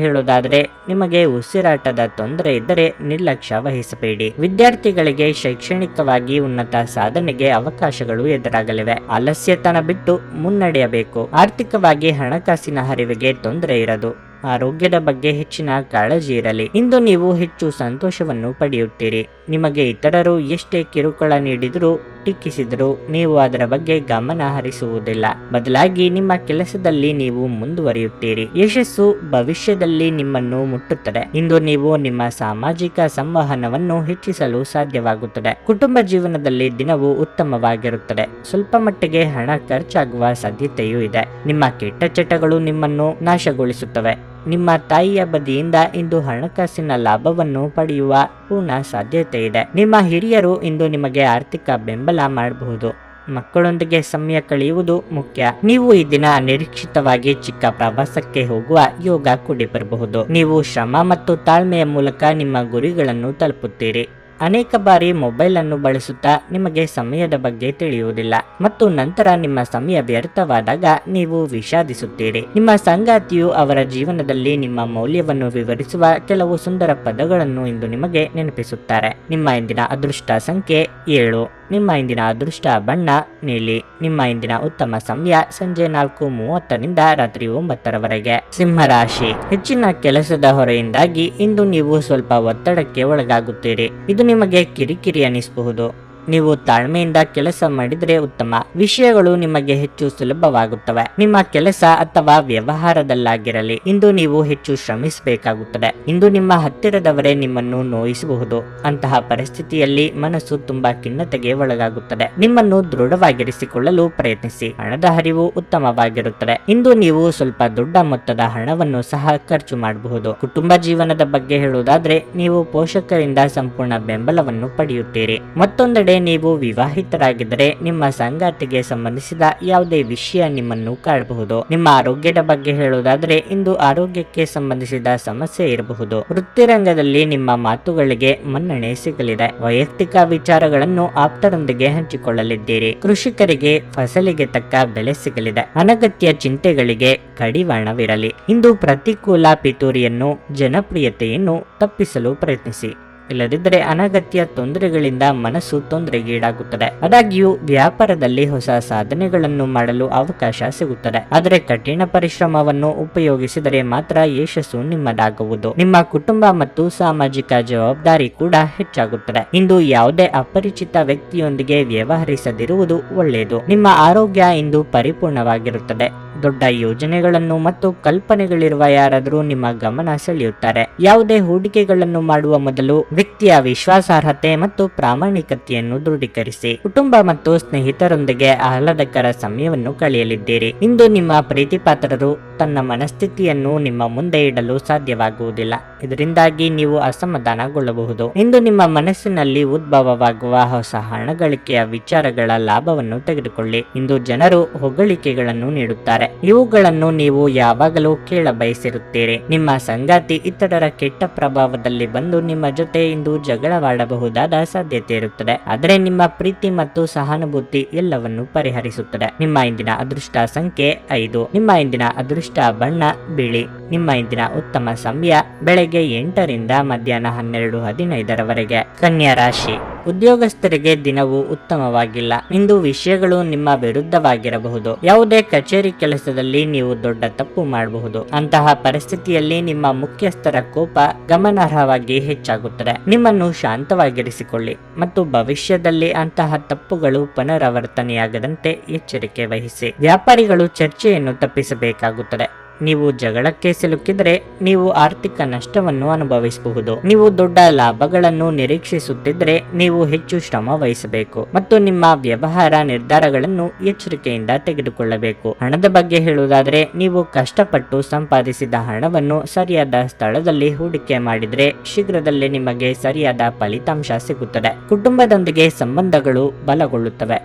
ಹೇಳುವುದಾದರೆ ನಿಮಗೆ ಉಸಿರಾಟದ ತೊಂದರೆ ಇದ್ದರೆ ನಿರ್ಲಕ್ಷ್ಯ ವಹಿಸಬೇಡಿ. ವಿದ್ಯಾರ್ಥಿಗಳಿಗೆ ಶೈಕ್ಷಣಿಕವಾಗಿ ಉನ್ನತ ಸಾಧನೆಗೆ ಅವಕಾಶಗಳು ಎದುರಾಗಲಿವೆ. ಆಲಸ್ಯತನ ಬಿಟ್ಟು ಮುನ್ನಡೆಯಬೇಕು. ಆರ್ಥಿಕವಾಗಿ ಹಣಕಾಸಿನ ಹರಿವಿಗೆ ತೊಂದರೆ ಇರದು. ಆರೋಗ್ಯದ ಬಗ್ಗೆ ಹೆಚ್ಚಿನ ಕಾಳಜಿ ಇರಲಿ. ಇಂದು ನೀವು ಹೆಚ್ಚು ಸಂತೋಷವನ್ನು ಪಡೆಯುತ್ತೀರಿ. ನಿಮಗೆ ಇತರರು ಎಷ್ಟೇ ಕಿರುಕುಳ ನೀಡಿದರೂ ಟೀಕಿಸಿದರೂ ನೀವು ಅದರ ಬಗ್ಗೆ ಗಮನ ಹರಿಸುವುದಿಲ್ಲ. ಬದಲಾಗಿ ನಿಮ್ಮ ಕೆಲಸದಲ್ಲಿ ನೀವು ಮುಂದುವರಿಯುತ್ತೀರಿ. ಯಶಸ್ಸು ಭವಿಷ್ಯದಲ್ಲಿ ನಿಮ್ಮನ್ನು ಮುಟ್ಟುತ್ತದೆ. ಇಂದು ನೀವು ನಿಮ್ಮ ಸಾಮಾಜಿಕ ಸಂವಹನವನ್ನು ಹೆಚ್ಚಿಸಲು ಸಾಧ್ಯವಾಗುತ್ತದೆ. ಕುಟುಂಬ ಜೀವನದಲ್ಲಿ ದಿನವು ಉತ್ತಮವಾಗಿರುತ್ತದೆ. ಸ್ವಲ್ಪ ಮಟ್ಟಿಗೆ ಹಣ ಖರ್ಚಾಗುವ ಸಾಧ್ಯತೆಯೂ ಇದೆ. ನಿಮ್ಮ ಕೆಟ್ಟ ಚಟಗಳು ನಿಮ್ಮನ್ನು ನಾಶಗೊಳಿಸುತ್ತವೆ. ನಿಮ್ಮ ತಾಯಿಯ ಬದಿಯಿಂದ ಇಂದು ಹಣಕಾಸಿನ ಲಾಭವನ್ನು ಪಡೆಯುವ ಪೂರ್ಣ ಸಾಧ್ಯತೆ ಇದೆ. ನಿಮ್ಮ ಹಿರಿಯರು ಇಂದು ನಿಮಗೆ ಆರ್ಥಿಕ ಬೆಂಬಲ ಮಾಡಬಹುದು. ಮಕ್ಕಳೊಂದಿಗೆ ಸಮಯ ಕಳೆಯುವುದು ಮುಖ್ಯ. ನೀವು ಈ ದಿನ ಅನಿರೀಕ್ಷಿತವಾಗಿ ಚಿಕ್ಕ ಪ್ರವಾಸಕ್ಕೆ ಹೋಗುವ ಯೋಗ ಕೂಡಿ ಬರಬಹುದು. ನೀವು ಶ್ರಮ ಮತ್ತು ತಾಳ್ಮೆಯ ಮೂಲಕ ನಿಮ್ಮ ಗುರಿಗಳನ್ನು ತಲುಪುತ್ತೀರಿ. ಅನೇಕ ಬಾರಿ ಮೊಬೈಲ್ ಅನ್ನು ಬಳಸುತ್ತಾ ನಿಮಗೆ ಸಮಯದ ಬಗ್ಗೆ ತಿಳಿಯುವುದಿಲ್ಲ ಮತ್ತು ನಂತರ ನಿಮ್ಮ ಸಮಯ ವ್ಯರ್ಥವಾದಾಗ ನೀವು ವಿಷಾದಿಸುತ್ತೀರಿ. ನಿಮ್ಮ ಸಂಗಾತಿಯು ಅವರ ಜೀವನದಲ್ಲಿ ನಿಮ್ಮ ಮೌಲ್ಯವನ್ನು ವಿವರಿಸುವ ಕೆಲವು ಸುಂದರ ಪದಗಳನ್ನು ಇಂದು ನಿಮಗೆ ನೆನಪಿಸುತ್ತಾರೆ. ನಿಮ್ಮ ಇಂದಿನ ಅದೃಷ್ಟ ಸಂಖ್ಯೆ 7. ನಿಮ್ಮ ಇಂದಿನ ಅದೃಷ್ಟ ಬಣ್ಣ ನೀಲಿ. ನಿಮ್ಮ ಇಂದಿನ ಉತ್ತಮ ಸಮಯ ಸಂಜೆ 4:30ರಿಂದ ರಾತ್ರಿ 9ರವರೆಗೆ. ಸಿಂಹ ರಾಶಿ, ಹೆಚ್ಚಿನ ಕೆಲಸದ ಹೊರೆಯಿಂದಾಗಿ ಇಂದು ನೀವು ಸ್ವಲ್ಪ ಒತ್ತಡಕ್ಕೆ ಒಳಗಾಗುತ್ತೀರಿ. ಇದು ನಿಮಗೆ ಕಿರಿಕಿರಿ ಅನಿಸಬಹುದು. ನೀವು ತಾಳ್ಮೆಯಿಂದ ಕೆಲಸ ಮಾಡಿದರೆ ಉತ್ತಮ. ವಿಷಯಗಳು ನಿಮಗೆ ಹೆಚ್ಚು ಸುಲಭವಾಗುತ್ತವೆ. ನಿಮ್ಮ ಕೆಲಸ ಅಥವಾ ವ್ಯವಹಾರದಲ್ಲಾಗಿರಲಿ ಇಂದು ನೀವು ಹೆಚ್ಚು ಶ್ರಮಿಸಬೇಕಾಗುತ್ತದೆ. ಇಂದು ನಿಮ್ಮ ಹತ್ತಿರದವರೇ ನಿಮ್ಮನ್ನು ನೋಯಿಸಬಹುದು. ಅಂತಹ ಪರಿಸ್ಥಿತಿಯಲ್ಲಿ ಮನಸ್ಸು ತುಂಬಾ ಖಿನ್ನತೆಗೆ ಒಳಗಾಗುತ್ತದೆ. ನಿಮ್ಮನ್ನು ದೃಢವಾಗಿರಿಸಿಕೊಳ್ಳಲು ಪ್ರಯತ್ನಿಸಿ. ಹಣದ ಹರಿವು ಉತ್ತಮವಾಗಿರುತ್ತದೆ. ಇಂದು ನೀವು ಸ್ವಲ್ಪ ದೊಡ್ಡ ಮೊತ್ತದ ಹಣವನ್ನು ಸಹ ಖರ್ಚು ಮಾಡಬಹುದು. ಕುಟುಂಬ ಜೀವನದ ಬಗ್ಗೆ ಹೇಳುವುದಾದ್ರೆ ನೀವು ಪೋಷಕರಿಂದ ಸಂಪೂರ್ಣ ಬೆಂಬಲವನ್ನು ಪಡೆಯುತ್ತೀರಿ. ಮತ್ತೊಂದೆಡೆ ನೀವು ವಿವಾಹಿತರಾಗಿದ್ದರೆ ನಿಮ್ಮ ಸಂಗಾತಿಗೆ ಸಂಬಂಧಿಸಿದ ಯಾವುದೇ ವಿಷಯ ನಿಮ್ಮನ್ನು ಕಾಡಬಹುದು. ನಿಮ್ಮ ಆರೋಗ್ಯದ ಬಗ್ಗೆ ಹೇಳುವುದಾದ್ರೆ ಇಂದು ಆರೋಗ್ಯಕ್ಕೆ ಸಂಬಂಧಿಸಿದ ಸಮಸ್ಯೆ ಇರಬಹುದು. ವೃತ್ತಿರಂಗದಲ್ಲಿ ನಿಮ್ಮ ಮಾತುಗಳಿಗೆ ಮನ್ನಣೆ ಸಿಗಲಿದೆ. ವೈಯಕ್ತಿಕ ವಿಚಾರಗಳನ್ನು ಆಪ್ತರೊಂದಿಗೆ ಹಂಚಿಕೊಳ್ಳಲಿದ್ದೀರಿ. ಕೃಷಿಕರಿಗೆ ಫಸಲಿಗೆ ತಕ್ಕ ಬೆಲೆ ಸಿಗಲಿದೆ. ಅನಗತ್ಯ ಚಿಂತೆಗಳಿಗೆ ಕಡಿವಾಣವಿರಲಿ. ಇಂದು ಪ್ರತಿಕೂಲ ಪಿತೂರಿಯನ್ನು ಜನಪ್ರಿಯತೆಯನ್ನು ತಪ್ಪಿಸಲು ಪ್ರಯತ್ನಿಸಿ. ಇಲ್ಲದಿದ್ದರೆ ಅನಗತ್ಯ ತೊಂದರೆಗಳಿಂದ ಮನಸ್ಸು ತೊಂದರೆಗೀಡಾಗುತ್ತದೆ. ಆದಾಗ್ಯೂ ವ್ಯಾಪಾರದಲ್ಲಿ ಹೊಸ ಸಾಧನೆಗಳನ್ನು ಮಾಡಲು ಅವಕಾಶ ಸಿಗುತ್ತದೆ. ಆದರೆ ಕಠಿಣ ಪರಿಶ್ರಮವನ್ನು ಉಪಯೋಗಿಸಿದರೆ ಮಾತ್ರ ಯಶಸ್ಸು ನಿಮ್ಮದಾಗುವುದು. ನಿಮ್ಮ ಕುಟುಂಬ ಮತ್ತು ಸಾಮಾಜಿಕ ಜವಾಬ್ದಾರಿ ಕೂಡ ಹೆಚ್ಚಾಗುತ್ತದೆ. ಇಂದು ಯಾವುದೇ ಅಪರಿಚಿತ ವ್ಯಕ್ತಿಯೊಂದಿಗೆ ವ್ಯವಹರಿಸದಿರುವುದು ಒಳ್ಳೆಯದು. ನಿಮ್ಮ ಆರೋಗ್ಯ ಇಂದು ಪರಿಪೂರ್ಣವಾಗಿರುತ್ತದೆ. ದೊಡ್ಡ ಯೋಜನೆಗಳನ್ನು ಮತ್ತು ಕಲ್ಪನೆಗಳಿರುವ ಯಾರಾದರೂ ನಿಮ್ಮ ಗಮನ ಸೆಳೆಯುತ್ತಾರೆ. ಯಾವುದೇ ಹೂಡಿಕೆಗಳನ್ನು ಮಾಡುವ ಮೊದಲು ವ್ಯಕ್ತಿಯ ವಿಶ್ವಾಸಾರ್ಹತೆ ಮತ್ತು ಪ್ರಾಮಾಣಿಕತೆಯನ್ನು ದೃಢೀಕರಿಸಿ. ಕುಟುಂಬ ಮತ್ತು ಸ್ನೇಹಿತರೊಂದಿಗೆ ಆಹ್ಲಾದಕರ ಸಮಯವನ್ನು ಕಳೆಯಲಿದ್ದೀರಿ. ಇಂದು ನಿಮ್ಮ ಪ್ರೀತಿಪಾತ್ರರು ತನ್ನ ಮನಸ್ಥಿತಿಯನ್ನು ನಿಮ್ಮ ಮುಂದೆ ಇಡಲು ಸಾಧ್ಯವಾಗುವುದಿಲ್ಲ. ಇದರಿಂದಾಗಿ ನೀವು ಅಸಮಾಧಾನಗೊಳ್ಳಬಹುದು. ಇಂದು ನಿಮ್ಮ ಮನಸ್ಸಿನಲ್ಲಿ ಉದ್ಭವವಾಗುವ ಹೊಸ ಹಣಗಳಿಕೆಯ ವಿಚಾರಗಳ ಲಾಭವನ್ನು ತೆಗೆದುಕೊಳ್ಳಿ. ಇಂದು ಜನರು ಹೊಗಳಿಕೆಗಳನ್ನು ನೀಡುತ್ತಾರೆ. ಇವುಗಳನ್ನು ನೀವು ಯಾವಾಗಲೂ ಕೇಳ ಬಯಸಿರುತ್ತೀರಿ. ನಿಮ್ಮ ಸಂಗಾತಿ ಇತರರ ಕೆಟ್ಟ ಪ್ರಭಾವದಲ್ಲಿ ಬಂದು ನಿಮ್ಮ ಜೊತೆ ಇಂದು ಜಗಳವಾಡಬಹುದಾದ ಸಾಧ್ಯತೆ ಇರುತ್ತದೆ. ಆದರೆ ನಿಮ್ಮ ಪ್ರೀತಿ ಮತ್ತು ಸಹಾನುಭೂತಿ ಎಲ್ಲವನ್ನು ಪರಿಹರಿಸುತ್ತದೆ. ನಿಮ್ಮ ಇಂದಿನ ಅದೃಷ್ಟ ಸಂಖ್ಯೆ 5. ನಿಮ್ಮ ಇಂದಿನ ಅದೃಷ್ಟ ಬಣ್ಣ ಬಿಳಿ. ನಿಮ್ಮ ಇಂದಿನ ಉತ್ತಮ ಸಮಯ ಬೆಳಗ್ಗೆ 8ರಿಂದ ಮಧ್ಯಾಹ್ನ 12:15ರವರೆಗೆ. ಕನ್ಯಾ ರಾಶಿ, ಉದ್ಯೋಗಸ್ಥರಿಗೆ ದಿನವೂ ಉತ್ತಮವಾಗಿಲ್ಲ. ಇಂದು ವಿಷಯಗಳು ನಿಮ್ಮ ವಿರುದ್ಧವಾಗಿರಬಹುದು. ಯಾವುದೇ ಕಚೇರಿ ಕೆಲಸದಲ್ಲಿ ನೀವು ದೊಡ್ಡ ತಪ್ಪು ಮಾಡಬಹುದು. ಅಂತಹ ಪರಿಸ್ಥಿತಿಯಲ್ಲಿ ನಿಮ್ಮ ಮುಖ್ಯಸ್ಥರ ಕೋಪ ಗಮನಾರ್ಹವಾಗಿ ಹೆಚ್ಚಾಗುತ್ತದೆ. ನಿಮ್ಮನ್ನು ಶಾಂತವಾಗಿರಿಸಿಕೊಳ್ಳಿ ಮತ್ತು ಭವಿಷ್ಯದಲ್ಲಿ ಅಂತಹ ತಪ್ಪುಗಳು ಪುನರಾವರ್ತನೆಯಾಗದಂತೆ ಎಚ್ಚರಿಕೆ ವಹಿಸಿ. ವ್ಯಾಪಾರಿಗಳು ಚರ್ಚೆಯನ್ನು ತಪ್ಪಿಸಬೇಕಾಗುತ್ತದೆ. ನೀವು ಜಗಳಕ್ಕೆ ಸಿಲುಕಿದರೆ ನೀವು ಆರ್ಥಿಕ ನಷ್ಟವನ್ನು ಅನುಭವಿಸಬಹುದು. ನೀವು ದೊಡ್ಡ ಲಾಭಗಳನ್ನು ನಿರೀಕ್ಷಿಸುತ್ತಿದ್ದರೆ ನೀವು ಹೆಚ್ಚು ಶ್ರಮ ವಹಿಸಬೇಕು ಮತ್ತು ನಿಮ್ಮ ವ್ಯವಹಾರ ನಿರ್ಧಾರಗಳನ್ನು ಎಚ್ಚರಿಕೆಯಿಂದ ತೆಗೆದುಕೊಳ್ಳಬೇಕು. ಹಣದ ಬಗ್ಗೆ ಹೇಳುವುದಾದರೆ ನೀವು ಕಷ್ಟಪಟ್ಟು ಸಂಪಾದಿಸಿದ ಹಣವನ್ನು ಸರಿಯಾದ ಸ್ಥಳದಲ್ಲಿ ಹೂಡಿಕೆ ಮಾಡಿದರೆ ಶೀಘ್ರದಲ್ಲೇ ನಿಮಗೆ ಸರಿಯಾದ ಫಲಿತಾಂಶ ಸಿಗುತ್ತದೆ. ಕುಟುಂಬದೊಂದಿಗೆ ಸಂಬಂಧಗಳು ಬಲಗೊಳ್ಳುತ್ತವೆ.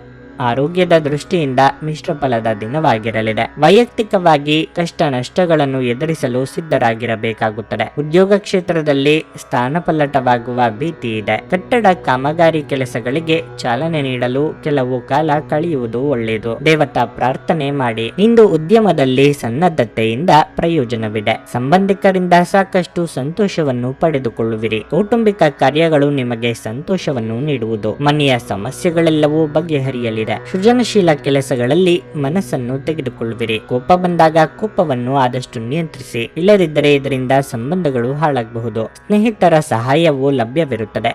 ಆರೋಗ್ಯದ ದೃಷ್ಟಿಯಿಂದ ಮಿಶ್ರ ಫಲದ ದಿನವಾಗಿರಲಿದೆ. ವೈಯಕ್ತಿಕವಾಗಿ ಕಷ್ಟ ನಷ್ಟಗಳನ್ನು ಎದುರಿಸಲು ಸಿದ್ಧರಾಗಿರಬೇಕಾಗುತ್ತದೆ. ಉದ್ಯೋಗ ಕ್ಷೇತ್ರದಲ್ಲಿ ಸ್ಥಾನಪಲ್ಲಟವಾಗುವ ಭೀತಿ ಇದೆ. ಕಟ್ಟಡ ಕಾಮಗಾರಿ ಕೆಲಸಗಳಿಗೆ ಚಾಲನೆ ನೀಡಲು ಕೆಲವು ಕಾಲ ಕಳೆಯುವುದು ಒಳ್ಳೆಯದು. ದೇವತಾ ಪ್ರಾರ್ಥನೆ ಮಾಡಿ. ಇಂದು ಉದ್ಯಮದಲ್ಲಿ ಸನ್ನದ್ಧತೆಯಿಂದ ಪ್ರಯೋಜನವಿದೆ. ಸಂಬಂಧಿಕರಿಂದ ಸಾಕಷ್ಟು ಸಂತೋಷವನ್ನು ಪಡೆದುಕೊಳ್ಳುವಿರಿ. ಕೌಟುಂಬಿಕ ಕಾರ್ಯಗಳು ನಿಮಗೆ ಸಂತೋಷವನ್ನು ನೀಡುವುದು. ಮನೆಯ ಸಮಸ್ಯೆಗಳೆಲ್ಲವೂ ಬಗೆಹರಿಯಲಿದೆ. ಸೃಜನಶೀಲ ಕೆಲಸಗಳಲ್ಲಿ ಮನಸ್ಸನ್ನು ತೆಗೆದುಕೊಳ್ಳುವಿರಿ. ಕೋಪ ಬಂದಾಗ ಕೋಪವನ್ನು ಆದಷ್ಟು ನಿಯಂತ್ರಿಸಿ. ಇಲ್ಲದಿದ್ದರೆ ಇದರಿಂದ ಸಂಬಂಧಗಳು ಹಾಳಾಗಬಹುದು. ಸ್ನೇಹಿತರ ಸಹಾಯವೂ ಲಭ್ಯವಿರುತ್ತದೆ.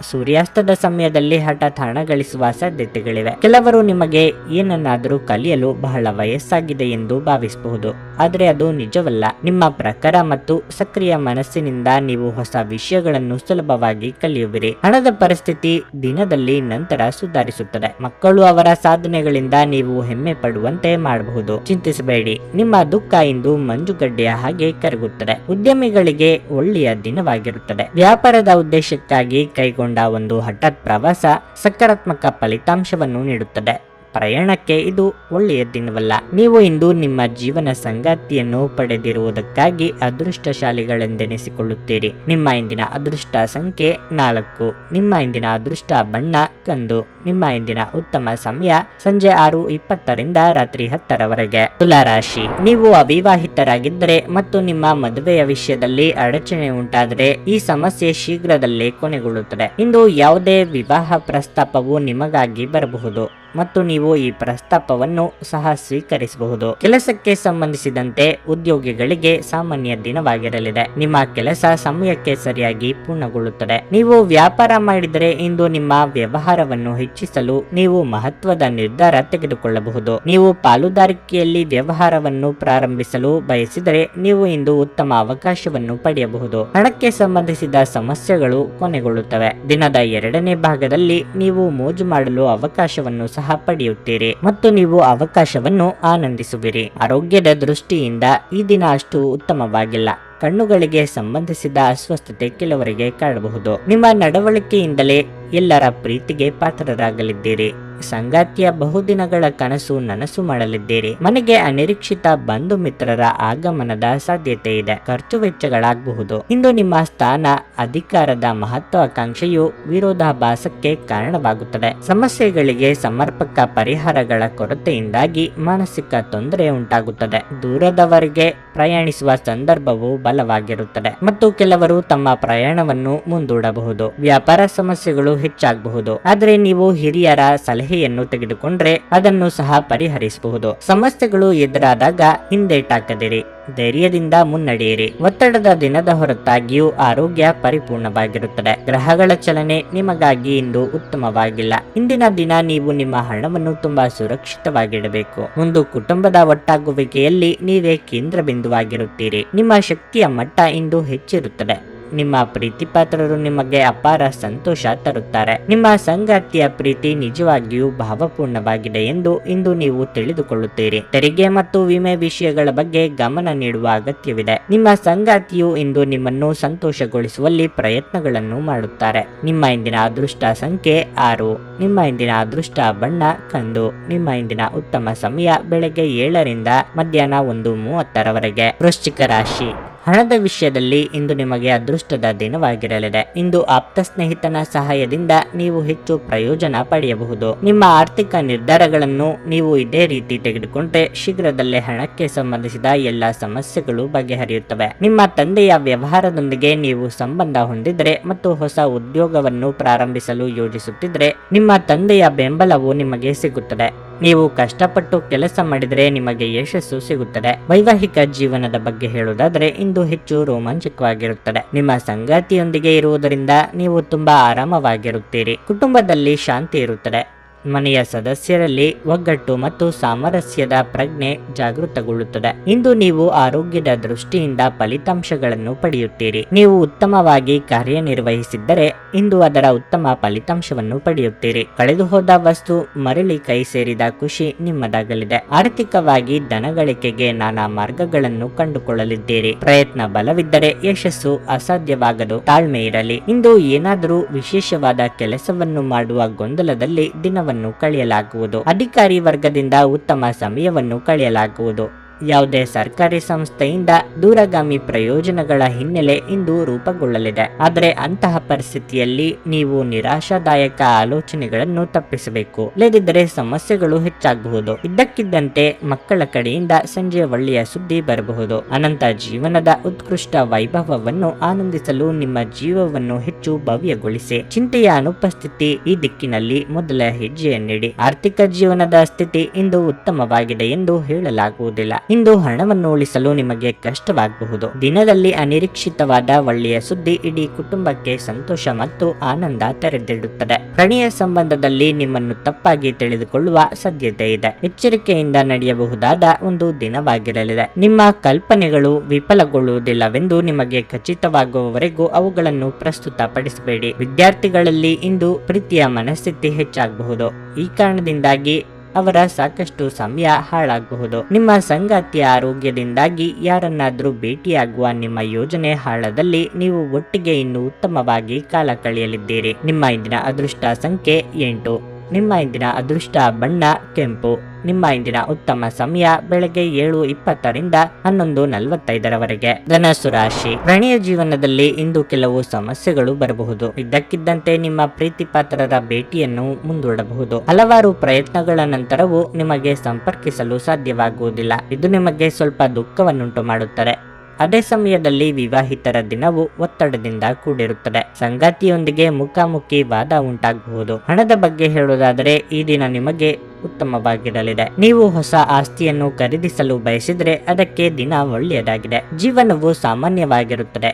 ಸೂರ್ಯಾಸ್ತದ ಸಮಯದಲ್ಲಿ ಹಠಾತ್ ಹಣ ಗಳಿಸುವ ಸಾಧ್ಯತೆಗಳಿವೆ. ಕೆಲವರು ನಿಮಗೆ ಏನನ್ನಾದರೂ ಕಲಿಯಲು ಬಹಳ ವಯಸ್ಸಾಗಿದೆ ಎಂದು ಭಾವಿಸಬಹುದು, ಆದರೆ ಅದು ನಿಜವಲ್ಲ. ನಿಮ್ಮ ಪ್ರಖರ ಮತ್ತು ಸಕ್ರಿಯ ಮನಸ್ಸಿನಿಂದ ನೀವು ಹೊಸ ವಿಷಯಗಳನ್ನು ಸುಲಭವಾಗಿ ಕಲಿಯುವಿರಿ. ಹಣದ ಪರಿಸ್ಥಿತಿ ದಿನದಲ್ಲಿ ನಂತರ ಸುಧಾರಿಸುತ್ತದೆ. ಮಕ್ಕಳು ಅವರ ಸಾಧನೆಗಳಿಂದ ನೀವು ಹೆಮ್ಮೆ ಪಡುವಂತೆ ಮಾಡಬಹುದು. ಚಿಂತಿಸಬೇಡಿ, ನಿಮ್ಮ ದುಃಖ ಇಂದು ಮಂಜುಗಡ್ಡೆಯ ಹಾಗೆ ಕರಗುತ್ತದೆ. ಉದ್ಯಮಿಗಳಿಗೆ ಒಳ್ಳೆಯ ದಿನವಾಗಿರುತ್ತದೆ. ವ್ಯಾಪಾರದ ಉದ್ದೇಶಕ್ಕಾಗಿ ಕೈಗೊಂಡ ಒಂದು ಹಠಾತ್ ಪ್ರವಾಸ ಸಕಾರಾತ್ಮಕ ಫಲಿತಾಂಶವನ್ನು ನೀಡುತ್ತದೆ. ಪ್ರಯಾಣಕ್ಕೆ ಇದು ಒಳ್ಳೆಯ ದಿನವಲ್ಲ. ನೀವು ಇಂದು ನಿಮ್ಮ ಜೀವನ ಸಂಗಾತಿಯನ್ನು ಪಡೆದಿರುವುದಕ್ಕಾಗಿ ಅದೃಷ್ಟಶಾಲಿಗಳೆಂದೆನಿಸಿಕೊಳ್ಳುತ್ತೀರಿ. ನಿಮ್ಮ ಇಂದಿನ ಅದೃಷ್ಟ ಸಂಖ್ಯೆ 4. ನಿಮ್ಮ ಇಂದಿನ ಅದೃಷ್ಟ ಬಣ್ಣ ಕಂದು. ನಿಮ್ಮ ಇಂದಿನ ಉತ್ತಮ ಸಮಯ ಸಂಜೆ 6:20 ರಾತ್ರಿ 10 ತುಲಾರಾಶಿ, ನೀವು ಅವಿವಾಹಿತರಾಗಿದ್ದರೆ ಮತ್ತು ನಿಮ್ಮ ಮದುವೆಯ ವಿಷಯದಲ್ಲಿ ಅಡಚಣೆ ಉಂಟಾದರೆ ಈ ಸಮಸ್ಯೆ ಶೀಘ್ರದಲ್ಲೇ ಕೊನೆಗೊಳ್ಳುತ್ತದೆ. ಇಂದು ಯಾವುದೇ ವಿವಾಹ ಪ್ರಸ್ತಾಪವು ನಿಮಗಾಗಿ ಬರಬಹುದು ಮತ್ತು ನೀವು ಈ ಪ್ರಸ್ತಾಪವನ್ನು ಸಹ ಸ್ವೀಕರಿಸಬಹುದು. ಕೆಲಸಕ್ಕೆ ಸಂಬಂಧಿಸಿದಂತೆ ಉದ್ಯೋಗಿಗಳಿಗೆ ಸಾಮಾನ್ಯ ದಿನವಾಗಿರಲಿದೆ. ನಿಮ್ಮ ಕೆಲಸ ಸಮಯಕ್ಕೆ ಸರಿಯಾಗಿ ಪೂರ್ಣಗೊಳ್ಳುತ್ತದೆ. ನೀವು ವ್ಯಾಪಾರ ಮಾಡಿದರೆ ಇಂದು ನಿಮ್ಮ ವ್ಯವಹಾರವನ್ನು ಹೆಚ್ಚಿಸಲು ನೀವು ಮಹತ್ವದ ನಿರ್ಧಾರ ತೆಗೆದುಕೊಳ್ಳಬಹುದು. ನೀವು ಪಾಲುದಾರಿಕೆಯಲ್ಲಿ ವ್ಯವಹಾರವನ್ನು ಪ್ರಾರಂಭಿಸಲು ಬಯಸಿದರೆ ನೀವು ಇಂದು ಉತ್ತಮ ಅವಕಾಶವನ್ನು ಪಡೆಯಬಹುದು. ಹಣಕ್ಕೆ ಸಂಬಂಧಿಸಿದ ಸಮಸ್ಯೆಗಳು ಕೊನೆಗೊಳ್ಳುತ್ತವೆ. ದಿನದ 2ನೇ ಭಾಗದಲ್ಲಿ ನೀವು ಮೋಜು ಮಾಡಲು ಅವಕಾಶವನ್ನು ಸಹ ಪಡೆಯುತ್ತೀರಿ ಮತ್ತು ನೀವು ಅವಕಾಶವನ್ನು ಆನಂದಿಸುವಿರಿ. ಆರೋಗ್ಯದ ದೃಷ್ಟಿಯಿಂದ ಈ ದಿನ ಅಷ್ಟು ಉತ್ತಮವಾಗಿಲ್ಲ. ಕಣ್ಣುಗಳಿಗೆ ಸಂಬಂಧಿಸಿದ ಅಸ್ವಸ್ಥತೆ ಕೆಲವರಿಗೆ ಕಾಡಬಹುದು. ನಿಮ್ಮ ನಡವಳಿಕೆಯಿಂದಲೇ ಎಲ್ಲರ ಪ್ರೀತಿಗೆ ಪಾತ್ರರಾಗಲಿದ್ದೀರಿ. ಸಂಗಾತಿಯ ಬಹುದಿನಗಳ ಕನಸು ನನಸು ಮಾಡಲಿದ್ದೀರಿ. ಮನೆಗೆ ಅನಿರೀಕ್ಷಿತ ಬಂಧು ಮಿತ್ರರ ಆಗಮನದ ಸಾಧ್ಯತೆ ಇದೆ. ಖರ್ಚು ವೆಚ್ಚಗಳಾಗಬಹುದು. ಇಂದು ನಿಮ್ಮ ಸ್ಥಾನ ಅಧಿಕಾರದ ಮಹತ್ವಾಕಾಂಕ್ಷೆಯು ವಿರೋಧಾಭಾಸಕ್ಕೆ ಕಾರಣವಾಗುತ್ತದೆ. ಸಮಸ್ಯೆಗಳಿಗೆ ಸಮರ್ಪಕ ಪರಿಹಾರಗಳ ಕೊರತೆಯಿಂದಾಗಿ ಮಾನಸಿಕ ತೊಂದರೆ ಉಂಟಾಗುತ್ತದೆ. ದೂರದವರೆಗೆ ಪ್ರಯಾಣಿಸುವ ಸಂದರ್ಭವು ಬಲವಾಗಿರುತ್ತದೆ ಮತ್ತು ಕೆಲವರು ತಮ್ಮ ಪ್ರಯಾಣವನ್ನು ಮುಂದೂಡಬಹುದು. ವ್ಯಾಪಾರ ಸಮಸ್ಯೆಗಳು ಹೆಚ್ಚಾಗಬಹುದು, ಆದರೆ ನೀವು ಹಿರಿಯರ ಸಲಹೆಯನ್ನು ತೆಗೆದುಕೊಂಡ್ರೆ ಅದನ್ನು ಸಹ ಪರಿಹರಿಸಬಹುದು. ಸಮಸ್ಯೆಗಳು ಎದುರಾದಾಗ ಹಿಂದೇಟಾಕದಿರಿ, ಧೈರ್ಯದಿಂದ ಮುನ್ನಡೆಯಿರಿ. ಒತ್ತಡದ ದಿನದ ಹೊರತಾಗಿಯೂ ಆರೋಗ್ಯ ಪರಿಪೂರ್ಣವಾಗಿರುತ್ತದೆ. ಗ್ರಹಗಳ ಚಲನೆ ನಿಮಗಾಗಿ ಇಂದು ಉತ್ತಮವಾಗಿಲ್ಲ. ಇಂದಿನ ದಿನ ನೀವು ನಿಮ್ಮ ಹಣವನ್ನು ತುಂಬಾ ಸುರಕ್ಷಿತವಾಗಿಡಬೇಕು. ಒಂದು ಕುಟುಂಬದ ಒಟ್ಟಾಗುವಿಕೆಯಲ್ಲಿ ನೀವೇ ಕೇಂದ್ರ ಬಿಂದುವಾಗಿರುತ್ತೀರಿ. ನಿಮ್ಮ ಶಕ್ತಿಯ ಮಟ್ಟ ಇಂದು ಹೆಚ್ಚಿರುತ್ತದೆ. ನಿಮ್ಮ ಪ್ರೀತಿಪಾತ್ರರು ನಿಮಗೆ ಅಪಾರ ಸಂತೋಷ ತರುತ್ತಾರೆ. ನಿಮ್ಮ ಸಂಗಾತಿಯ ಪ್ರೀತಿ ನಿಜವಾಗಿಯೂ ಭಾವಪೂರ್ಣವಾಗಿದೆ ಎಂದು ಇಂದು ನೀವು ತಿಳಿದುಕೊಳ್ಳುತ್ತೀರಿ. ತೆರಿಗೆ ಮತ್ತು ವಿಮೆ ವಿಷಯಗಳ ಬಗ್ಗೆ ಗಮನ ನೀಡುವ ಅಗತ್ಯವಿದೆ. ನಿಮ್ಮ ಸಂಗಾತಿಯು ಇಂದು ನಿಮ್ಮನ್ನು ಸಂತೋಷಗೊಳಿಸುವಲ್ಲಿ ಪ್ರಯತ್ನಗಳನ್ನು ಮಾಡುತ್ತಾರೆ. ನಿಮ್ಮ ಇಂದಿನ ಅದೃಷ್ಟ ಸಂಖ್ಯೆ 6. ನಿಮ್ಮ ಇಂದಿನ ಅದೃಷ್ಟ ಬಣ್ಣ ಕಂದು. ನಿಮ್ಮ ಇಂದಿನ ಉತ್ತಮ ಸಮಯ ಬೆಳಗ್ಗೆ 7 ಮಧ್ಯಾಹ್ನ 1:30 ವೃಶ್ಚಿಕ ರಾಶಿ, ಹಣದ ವಿಷಯದಲ್ಲಿ ಇಂದು ನಿಮಗೆ ಅದೃಷ್ಟದ ದಿನವಾಗಿರಲಿದೆ. ಇಂದು ಆಪ್ತ ಸ್ನೇಹಿತನ ಸಹಾಯದಿಂದ ನೀವು ಹೆಚ್ಚು ಪ್ರಯೋಜನ ಪಡೆಯಬಹುದು. ನಿಮ್ಮ ಆರ್ಥಿಕ ನಿರ್ಧಾರಗಳನ್ನು ನೀವು ಇದೇ ರೀತಿ ತೆಗೆದುಕೊಂಡ್ರೆ ಶೀಘ್ರದಲ್ಲೇ ಹಣಕ್ಕೆ ಸಂಬಂಧಿಸಿದ ಎಲ್ಲ ಸಮಸ್ಯೆಗಳು ಬಗೆಹರಿಯುತ್ತವೆ. ನಿಮ್ಮ ತಂದೆಯ ವ್ಯವಹಾರದೊಂದಿಗೆ ನೀವು ಸಂಬಂಧ ಹೊಂದಿದ್ರೆ ಮತ್ತು ಹೊಸ ಉದ್ಯೋಗವನ್ನು ಪ್ರಾರಂಭಿಸಲು ಯೋಜಿಸುತ್ತಿದ್ರೆ ನಿಮ್ಮ ತಂದೆಯ ಬೆಂಬಲವು ನಿಮಗೆ ಸಿಗುತ್ತದೆ. ನೀವು ಕಷ್ಟಪಟ್ಟು ಕೆಲಸ ಮಾಡಿದರೆ ನಿಮಗೆ ಯಶಸ್ಸು ಸಿಗುತ್ತದೆ. ವೈವಾಹಿಕ ಜೀವನದ ಬಗ್ಗೆ ಹೇಳುವುದಾದರೆ ಇಂದು ಹೆಚ್ಚು ರೋಮಾಂಚಕವಾಗಿರುತ್ತದೆ. ನಿಮ್ಮ ಸಂಗಾತಿಯೊಂದಿಗೆ ಇರುವುದರಿಂದ ನೀವು ತುಂಬಾ ಆರಾಮವಾಗಿರುತ್ತೀರಿ. ಕುಟುಂಬದಲ್ಲಿ ಶಾಂತಿ ಇರುತ್ತದೆ. ಮನೆಯ ಸದಸ್ಯರಲ್ಲಿ ಒಗ್ಗಟ್ಟು ಮತ್ತು ಸಾಮರಸ್ಯದ ಪ್ರಜ್ಞೆ ಜಾಗೃತಗೊಳ್ಳುತ್ತದೆ. ಇಂದು ನೀವು ಆರೋಗ್ಯದ ದೃಷ್ಟಿಯಿಂದ ಫಲಿತಾಂಶಗಳನ್ನು ಪಡೆಯುತ್ತೀರಿ. ನೀವು ಉತ್ತಮವಾಗಿ ಕಾರ್ಯನಿರ್ವಹಿಸಿದ್ದರೆ ಇಂದು ಅದರ ಉತ್ತಮ ಫಲಿತಾಂಶವನ್ನು ಪಡೆಯುತ್ತೀರಿ. ಕಳೆದು ಹೋದ ವಸ್ತು ಮರಳಿ ಕೈ ಸೇರಿದ ಖುಷಿ ನಿಮ್ಮದಾಗಲಿದೆ. ಆರ್ಥಿಕವಾಗಿ ಧನಗಳಿಕೆಗೆ ನಾನಾ ಮಾರ್ಗಗಳನ್ನು ಕಂಡುಕೊಳ್ಳಲಿದ್ದೀರಿ. ಪ್ರಯತ್ನ ಬಲವಿದ್ದರೆ ಯಶಸ್ಸು ಅಸಾಧ್ಯವಾಗದು. ತಾಳ್ಮೆ ಇರಲಿ. ಇಂದು ಏನಾದರೂ ವಿಶೇಷವಾದ ಕೆಲಸವನ್ನು ಮಾಡುವ ಗೊಂದಲದಲ್ಲಿ ದಿನವನ್ನು ಕಳೆಯಲಾಗುವುದು. ಅಧಿಕಾರಿ ವರ್ಗದಿಂದ ಉತ್ತಮ ಸಮಯವನ್ನು ಕಳೆಯಲಾಗುವುದು. ಯಾವುದೇ ಸರ್ಕಾರಿ ಸಂಸ್ಥೆಯಿಂದ ದೂರಗಾಮಿ ಪ್ರಯೋಜನಗಳ ಹಿನ್ನೆಲೆ ಇಂದು ರೂಪುಗೊಳ್ಳಲಿದೆ. ಆದರೆ ಅಂತಹ ಪರಿಸ್ಥಿತಿಯಲ್ಲಿ ನೀವು ನಿರಾಶಾದಾಯಕ ಆಲೋಚನೆಗಳನ್ನು ತಪ್ಪಿಸಬೇಕು. ಇಲ್ಲದಿದ್ದರೆ ಸಮಸ್ಯೆಗಳು ಹೆಚ್ಚಾಗಬಹುದು. ಇದ್ದಕ್ಕಿದ್ದಂತೆ ಮಕ್ಕಳ ಕಡೆಯಿಂದ ಸಂಜೆ ಒಳ್ಳೆಯ ಸುದ್ದಿ ಬರಬಹುದು. ಅನಂತ ಜೀವನದ ಉತ್ಕೃಷ್ಟ ವೈಭವವನ್ನು ಆನಂದಿಸಲು ನಿಮ್ಮ ಜೀವವನ್ನು ಹೆಚ್ಚು ಭವ್ಯಗೊಳಿಸಿ. ಚಿಂತೆಯ ಅನುಪಸ್ಥಿತಿ ಈ ದಿಕ್ಕಿನಲ್ಲಿ ಮೊದಲ ಹೆಜ್ಜೆಯನ್ನಿಡಿ. ಆರ್ಥಿಕ ಜೀವನದ ಸ್ಥಿತಿ ಇಂದು ಉತ್ತಮವಾಗಿದೆ ಎಂದು ಹೇಳಲಾಗುವುದಿಲ್ಲ. ಇಂದು ಹಣವನ್ನು ಉಳಿಸಲು ನಿಮಗೆ ಕಷ್ಟವಾಗಬಹುದು. ದಿನದಲ್ಲಿ ಅನಿರೀಕ್ಷಿತವಾದ ಒಳ್ಳೆಯ ಸುದ್ದಿ ಇಡೀ ಕುಟುಂಬಕ್ಕೆ ಸಂತೋಷ ಮತ್ತು ಆನಂದ ತೆರೆದಿಡುತ್ತದೆ. ಪ್ರಣಯ ಸಂಬಂಧದಲ್ಲಿ ನಿಮ್ಮನ್ನು ತಪ್ಪಾಗಿ ತಿಳಿದುಕೊಳ್ಳುವ ಸಾಧ್ಯತೆ ಇದೆ. ಎಚ್ಚರಿಕೆಯಿಂದ ನಡೆಯಬಹುದಾದ ಒಂದು ದಿನವಾಗಿರಲಿದೆ. ನಿಮ್ಮ ಕಲ್ಪನೆಗಳು ವಿಫಲಗೊಳ್ಳುವುದಿಲ್ಲವೆಂದು ನಿಮಗೆ ಖಚಿತವಾಗುವವರೆಗೂ ಅವುಗಳನ್ನು ಪ್ರಸ್ತುತಪಡಿಸಬೇಡಿ. ವಿದ್ಯಾರ್ಥಿಗಳಲ್ಲಿ ಇಂದು ಪ್ರೀತಿಯ ಮನಸ್ಥಿತಿ ಹೆಚ್ಚಾಗಬಹುದು. ಈ ಕಾರಣದಿಂದಾಗಿ ಅವರ ಸಾಕಷ್ಟು ಸಮಯ ಹಾಳಾಗಬಹುದು. ನಿಮ್ಮ ಸಂಗಾತಿಯ ಆರೋಗ್ಯದಿಂದಾಗಿ ಯಾರನ್ನಾದ್ರೂ ಭೇಟಿಯಾಗುವ ನಿಮ್ಮ ಯೋಜನೆ ಹಾಳದಲ್ಲಿ ನೀವು ಒಟ್ಟಿಗೆ ಇನ್ನೂ ಉತ್ತಮವಾಗಿ ಕಾಲ ಕಳೆಯಲಿದ್ದೀರಿ. ನಿಮ್ಮ ಇಂದಿನ ಅದೃಷ್ಟ ಸಂಖ್ಯೆ 8. ನಿಮ್ಮ ಇಂದಿನ ಅದೃಷ್ಟ ಬಣ್ಣ ಕೆಂಪು. ನಿಮ್ಮ ಇಂದಿನ ಉತ್ತಮ ಸಮಯ ಬೆಳಗ್ಗೆ 7:20ರಿಂದ 11:45ರವರೆಗೆ. ಧನಸ್ಸು ರಾಶಿ. ಪ್ರಣಯ ಜೀವನದಲ್ಲಿ ಇಂದು ಕೆಲವು ಸಮಸ್ಯೆಗಳು ಬರಬಹುದು. ಇದ್ದಕ್ಕಿದ್ದಂತೆ ನಿಮ್ಮ ಪ್ರೀತಿ ಪಾತ್ರರ ಭೇಟಿಯನ್ನು ಮುಂದೂಡಬಹುದು. ಹಲವಾರು ಪ್ರಯತ್ನಗಳ ನಂತರವೂ ನಿಮಗೆ ಸಂಪರ್ಕಿಸಲು ಸಾಧ್ಯವಾಗುವುದಿಲ್ಲ. ಇದು ನಿಮಗೆ ಸ್ವಲ್ಪ ದುಃಖವನ್ನುಂಟು ಮಾಡುತ್ತದೆ. ಅದೇ ಸಮಯದಲ್ಲಿ ವಿವಾಹಿತರ ದಿನವು ಒತ್ತಡದಿಂದ ಕೂಡಿರುತ್ತದೆ. ಸಂಗಾತಿಯೊಂದಿಗೆ ಮುಖಾಮುಖಿ ವಾದ ಉಂಟಾಗಬಹುದು. ಹಣದ ಬಗ್ಗೆ ಹೇಳುವುದಾದರೆ ಈ ದಿನ ನಿಮಗೆ ಉತ್ತಮವಾಗಿರಲಿದೆ. ನೀವು ಹೊಸ ಆಸ್ತಿಯನ್ನು ಖರೀದಿಸಲು ಬಯಸಿದ್ರೆ ಅದಕ್ಕೆ ದಿನ ಒಳ್ಳೆಯದಾಗಿದೆ. ಜೀವನವು ಸಾಮಾನ್ಯವಾಗಿರುತ್ತದೆ.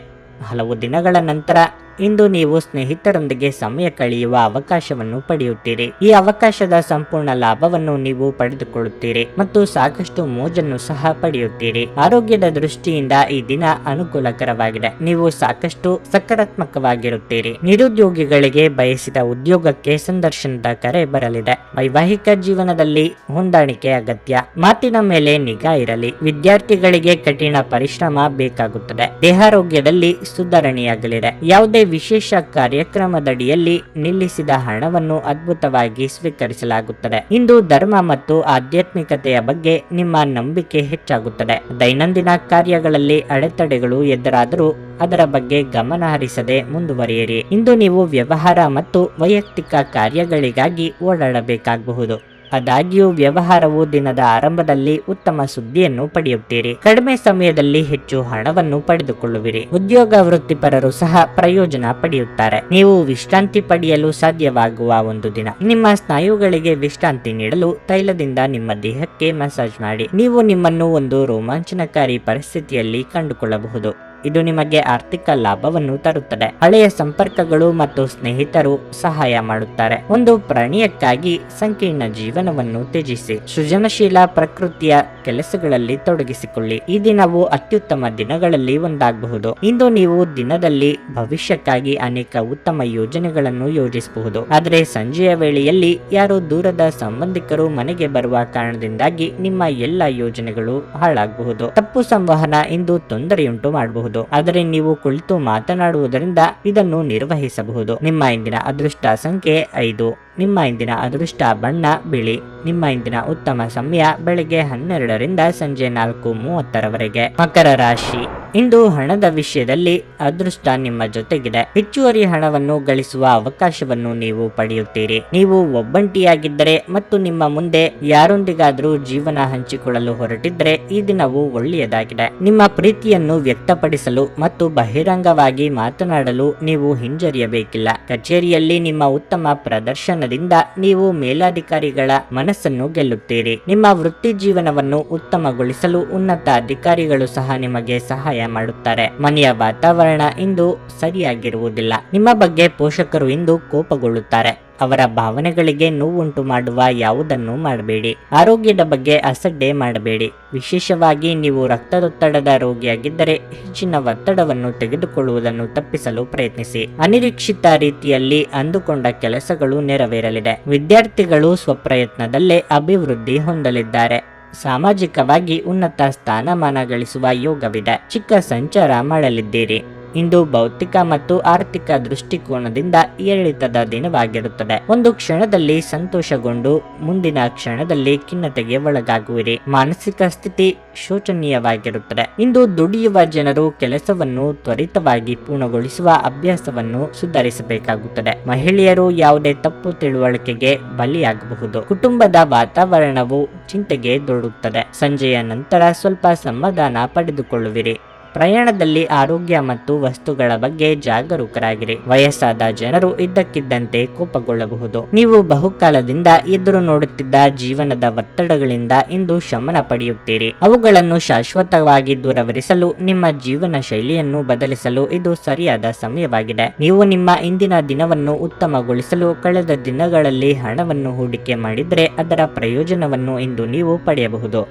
ಹಲವು ದಿನಗಳ ನಂತರ ಇಂದು ನೀವು ಸ್ನೇಹಿತರೊಂದಿಗೆ ಸಮಯ ಕಳೆಯುವ ಅವಕಾಶವನ್ನು ಪಡೆಯುತ್ತೀರಿ. ಈ ಅವಕಾಶದ ಸಂಪೂರ್ಣ ಲಾಭವನ್ನು ನೀವು ಪಡೆದುಕೊಳ್ಳುತ್ತೀರಿ ಮತ್ತು ಸಾಕಷ್ಟು ಮೋಜನ್ನು ಸಹ ಪಡೆಯುತ್ತೀರಿ. ಆರೋಗ್ಯದ ದೃಷ್ಟಿಯಿಂದ ಈ ದಿನ ಅನುಕೂಲಕರವಾಗಿದೆ. ನೀವು ಸಾಕಷ್ಟು ಸಕಾರಾತ್ಮಕವಾಗಿರುತ್ತೀರಿ. ನಿರುದ್ಯೋಗಿಗಳಿಗೆ ಬಯಸಿದ ಉದ್ಯೋಗಕ್ಕೆ ಸಂದರ್ಶನದ ಕರೆ ಬರಲಿದೆ. ವೈವಾಹಿಕ ಜೀವನದಲ್ಲಿ ಹೊಂದಾಣಿಕೆ ಅಗತ್ಯ. ಮಾತಿನ ಮೇಲೆ ನಿಗಾ ಇರಲಿ. ವಿದ್ಯಾರ್ಥಿಗಳಿಗೆ ಕಠಿಣ ಪರಿಶ್ರಮ ಬೇಕಾಗುತ್ತದೆ. ದೇಹಾರೋಗ್ಯದಲ್ಲಿ ಸುಧಾರಣೆಯಾಗಲಿದೆ. ಯಾವುದೇ ವಿಶೇಷ ಕಾರ್ಯಕ್ರಮದಡಿಯಲ್ಲಿ ನಿಲ್ಲಿಸಿದ ಹಣವನ್ನು ಅದ್ಭುತವಾಗಿ ಸ್ವೀಕರಿಸಲಾಗುತ್ತದೆ. ಇಂದು ಧರ್ಮ ಮತ್ತು ಆಧ್ಯಾತ್ಮಿಕತೆಯ ಬಗ್ಗೆ ನಿಮ್ಮ ನಂಬಿಕೆ ಹೆಚ್ಚಾಗುತ್ತದೆ. ದೈನಂದಿನ ಕಾರ್ಯಗಳಲ್ಲಿ ಅಡೆತಡೆಗಳು ಎದುರಾದರೂ ಅದರ ಬಗ್ಗೆ ಗಮನ ಹರಿಸದೆ ಮುಂದುವರಿಯಿರಿ. ಇಂದು ನೀವು ವ್ಯವಹಾರ ಮತ್ತು ವೈಯಕ್ತಿಕ ಕಾರ್ಯಗಳಿಗಾಗಿ ಓಡಾಡಬೇಕಾಗಬಹುದು. ಆದಾಗ್ಯೂ ವ್ಯವಹಾರವು ದಿನದ ಆರಂಭದಲ್ಲಿ ಉತ್ತಮ ಸುದ್ದಿಯನ್ನು ಪಡೆಯುತ್ತೀರಿ. ಕಡಿಮೆ ಸಮಯದಲ್ಲಿ ಹೆಚ್ಚು ಹಣವನ್ನು ಪಡೆದುಕೊಳ್ಳುವಿರಿ. ಉದ್ಯೋಗ ವೃತ್ತಿಪರರು ಸಹ ಪ್ರಯೋಜನ ಪಡೆಯುತ್ತಾರೆ. ನೀವು ವಿಶ್ರಾಂತಿ ಪಡೆಯಲು ಸಾಧ್ಯವಾಗುವ ಒಂದು ದಿನ. ನಿಮ್ಮ ಸ್ನಾಯುಗಳಿಗೆ ವಿಶ್ರಾಂತಿ ನೀಡಲು ತೈಲದಿಂದ ನಿಮ್ಮ ದೇಹಕ್ಕೆ ಮಸಾಜ್ ಮಾಡಿ. ನೀವು ನಿಮ್ಮನ್ನು ಒಂದು ರೋಮಾಂಚನಕಾರಿ ಪರಿಸ್ಥಿತಿಯಲ್ಲಿ ಕಂಡುಕೊಳ್ಳಬಹುದು. ಇದು ನಿಮಗೆ ಆರ್ಥಿಕ ಲಾಭವನ್ನು ತರುತ್ತದೆ. ಹಳೆಯ ಸಂಪರ್ಕಗಳು ಮತ್ತು ಸ್ನೇಹಿತರು ಸಹಾಯ ಮಾಡುತ್ತಾರೆ. ಒಂದು ಪ್ರಣಯಕ್ಕಾಗಿ ಸಂಕೀರ್ಣ ಜೀವನವನ್ನು ತ್ಯಜಿಸಿ ಸೃಜನಶೀಲ ಪ್ರಕೃತಿಯ ಕೆಲಸಗಳಲ್ಲಿ ತೊಡಗಿಸಿಕೊಳ್ಳಿ. ಈ ದಿನವು ಅತ್ಯುತ್ತಮ ದಿನಗಳಲ್ಲಿ ಒಂದಾಗಬಹುದು. ಇಂದು ನೀವು ದಿನದಲ್ಲಿ ಭವಿಷ್ಯಕ್ಕಾಗಿ ಅನೇಕ ಉತ್ತಮ ಯೋಜನೆಗಳನ್ನು ಯೋಜಿಸಬಹುದು. ಆದರೆ ಸಂಜೆಯ ವೇಳೆಯಲ್ಲಿ ಯಾರೋ ದೂರದ ಸಂಬಂಧಿಕರು ಮನೆಗೆ ಬರುವ ಕಾರಣದಿಂದಾಗಿ ನಿಮ್ಮ ಎಲ್ಲ ಯೋಜನೆಗಳು ಹಾಳಾಗಬಹುದು. ತಪ್ಪು ಸಂವಹನ ಇಂದು ತೊಂದರೆಯುಂಟು ಮಾಡಬಹುದು. ಆದರೆ ನೀವು ಕುಳಿತು ಮಾತನಾಡುವುದರಿಂದ ಇದನ್ನು ನಿರ್ವಹಿಸಬಹುದು. ನಿಮ್ಮ ಇಂದಿನ ಅದೃಷ್ಟ ಸಂಖ್ಯೆ 5. ನಿಮ್ಮ ಇಂದಿನ ಅದೃಷ್ಟ ಬಣ್ಣ ಬಿಳಿ. ನಿಮ್ಮ ಇಂದಿನ ಉತ್ತಮ ಸಮಯ ಬೆಳಗ್ಗೆ 12ರಿಂದ ಸಂಜೆ 4:30ರವರೆಗೆ. ಮಕರ ರಾಶಿ. ಇಂದು ಹಣದ ವಿಷಯದಲ್ಲಿ ಅದೃಷ್ಟ ನಿಮ್ಮ ಜೊತೆಗಿದೆ. ಹೆಚ್ಚುವರಿ ಹಣವನ್ನು ಗಳಿಸುವ ಅವಕಾಶವನ್ನು ನೀವು ಪಡೆಯುತ್ತೀರಿ. ನೀವು ಒಬ್ಬಂಟಿಯಾಗಿದ್ದರೆ ಮತ್ತು ನಿಮ್ಮ ಮುಂದೆ ಯಾರೊಂದಿಗಾದರೂ ಜೀವನ ಹಂಚಿಕೊಳ್ಳಲು ಹೊರಟಿದ್ರೆ ಈ ದಿನವು ಒಳ್ಳೆಯದಾಗಿದೆ. ನಿಮ್ಮ ಪ್ರೀತಿಯನ್ನು ವ್ಯಕ್ತಪಡಿಸಲು ಮತ್ತು ಬಹಿರಂಗವಾಗಿ ಮಾತನಾಡಲು ನೀವು ಹಿಂಜರಿಯಬೇಕಿಲ್ಲ. ಕಚೇರಿಯಲ್ಲಿ ನಿಮ್ಮ ಉತ್ತಮ ಪ್ರದರ್ಶನದಿಂದ ನೀವು ಮೇಲಾಧಿಕಾರಿಗಳ ಮನಸ್ಸನ್ನು ಗೆಲ್ಲುತ್ತೀರಿ. ನಿಮ್ಮ ವೃತ್ತಿ ಜೀವನವನ್ನು ಉತ್ತಮಗೊಳಿಸಲು ಉನ್ನತ ಅಧಿಕಾರಿಗಳು ಸಹ ನಿಮಗೆ ಸಹಾಯ ಮಾಡುತ್ತಾರೆ. ಮನೆಯ ವಾತಾವರಣ ಇಂದು ಸರಿಯಾಗಿರುವುದಿಲ್ಲ. ನಿಮ್ಮ ಬಗ್ಗೆ ಪೋಷಕರು ಇಂದು ಕೋಪಗೊಳ್ಳುತ್ತಾರೆ. ಅವರ ಭಾವನೆಗಳಿಗೆ ನೋವುಂಟು ಮಾಡುವ ಯಾವುದನ್ನು ಮಾಡಬೇಡಿ. ಆರೋಗ್ಯದ ಬಗ್ಗೆ ಅಸಡ್ಡೆ ಮಾಡಬೇಡಿ. ವಿಶೇಷವಾಗಿ ನೀವು ರಕ್ತದೊತ್ತಡದ ರೋಗಿಯಾಗಿದ್ದರೆ ಹೆಚ್ಚಿನ ಒತ್ತಡವನ್ನು ತೆಗೆದುಕೊಳ್ಳುವುದನ್ನು ತಪ್ಪಿಸಲು ಪ್ರಯತ್ನಿಸಿ. ಅನಿರೀಕ್ಷಿತ ರೀತಿಯಲ್ಲಿ ಅಂದುಕೊಂಡ ಕೆಲಸಗಳು ನೆರವೇರಲಿದೆ. ವಿದ್ಯಾರ್ಥಿಗಳು ಸ್ವಪ್ರಯತ್ನದಲ್ಲೇ ಅಭಿವೃದ್ಧಿ ಹೊಂದಲಿದ್ದಾರೆ. ಸಾಮಾಜಿಕವಾಗಿ ಉನ್ನತ ಸ್ಥಾನಮಾನ ಗಳಿಸುವ ಯೋಗವಿದೆ. ಚಿಕ್ಕ ಸಂಚಾರ ಮಾಡಲಿದ್ದೀರಿ. ಇಂದು ಭೌತಿಕ ಮತ್ತು ಆರ್ಥಿಕ ದೃಷ್ಟಿಕೋನದಿಂದ ಏರಿಳಿತದ ದಿನವಾಗಿರುತ್ತದೆ. ಒಂದು ಕ್ಷಣದಲ್ಲಿ ಸಂತೋಷಗೊಂಡು ಮುಂದಿನ ಕ್ಷಣದಲ್ಲಿ ಖಿನ್ನತೆಗೆ ಒಳಗಾಗುವಿರಿ. ಮಾನಸಿಕ ಸ್ಥಿತಿ ಶೋಚನೀಯವಾಗಿರುತ್ತದೆ. ಇಂದು ದುಡಿಯುವ ಜನರು ಕೆಲಸವನ್ನು ತ್ವರಿತವಾಗಿ ಪೂರ್ಣಗೊಳಿಸುವ ಅಭ್ಯಾಸವನ್ನು ಸುಧಾರಿಸಬೇಕಾಗುತ್ತದೆ. ಮಹಿಳೆಯರು ಯಾವುದೇ ತಪ್ಪು ತಿಳುವಳಿಕೆಗೆ ಬಲಿಯಾಗಬಹುದು. ಕುಟುಂಬದ ವಾತಾವರಣವು ಚಿಂತೆಗೆ ದೊಡ್ಡುತ್ತದೆ. ಸಂಜೆಯ ನಂತರ ಸ್ವಲ್ಪ ಸಮಾಧಾನ ಪಡೆದುಕೊಳ್ಳುವಿರಿ. ಪ್ರಯಾಣದಲ್ಲಿ ಆರೋಗ್ಯ ಮತ್ತು ವಸ್ತುಗಳ ಬಗ್ಗೆ ಜಾಗರೂಕರಾಗಿರಿ. ವಯಸ್ಸಾದ ಜನರು ಇದ್ದಕ್ಕಿದ್ದಂತೆ ಕೋಪಗೊಳ್ಳಬಹುದು. ನೀವು ಬಹುಕಾಲದಿಂದ ಎದುರು ನೋಡುತ್ತಿದ್ದ ಜೀವನದ ಒತ್ತಡಗಳಿಂದ ಇಂದು ಶಮನ ಪಡೆಯುತ್ತೀರಿ. ಅವುಗಳನ್ನು ಶಾಶ್ವತವಾಗಿ ದೂರವಿರಿಸಲು ನಿಮ್ಮ ಜೀವನ ಶೈಲಿಯನ್ನು ಬದಲಿಸಲು ಇದು ಸರಿಯಾದ ಸಮಯವಾಗಿದೆ. ನೀವು ನಿಮ್ಮ ಇಂದಿನ ದಿನವನ್ನು ಉತ್ತಮಗೊಳಿಸಲು ಕಳೆದ ದಿನಗಳಲ್ಲಿ ಹಣವನ್ನು ಹೂಡಿಕೆ ಮಾಡಿದರೆ ಅದರ ಪ್ರಯೋಜನವನ್ನು ಇಂದು ನೀವು ಪಡೆಯಬಹುದು.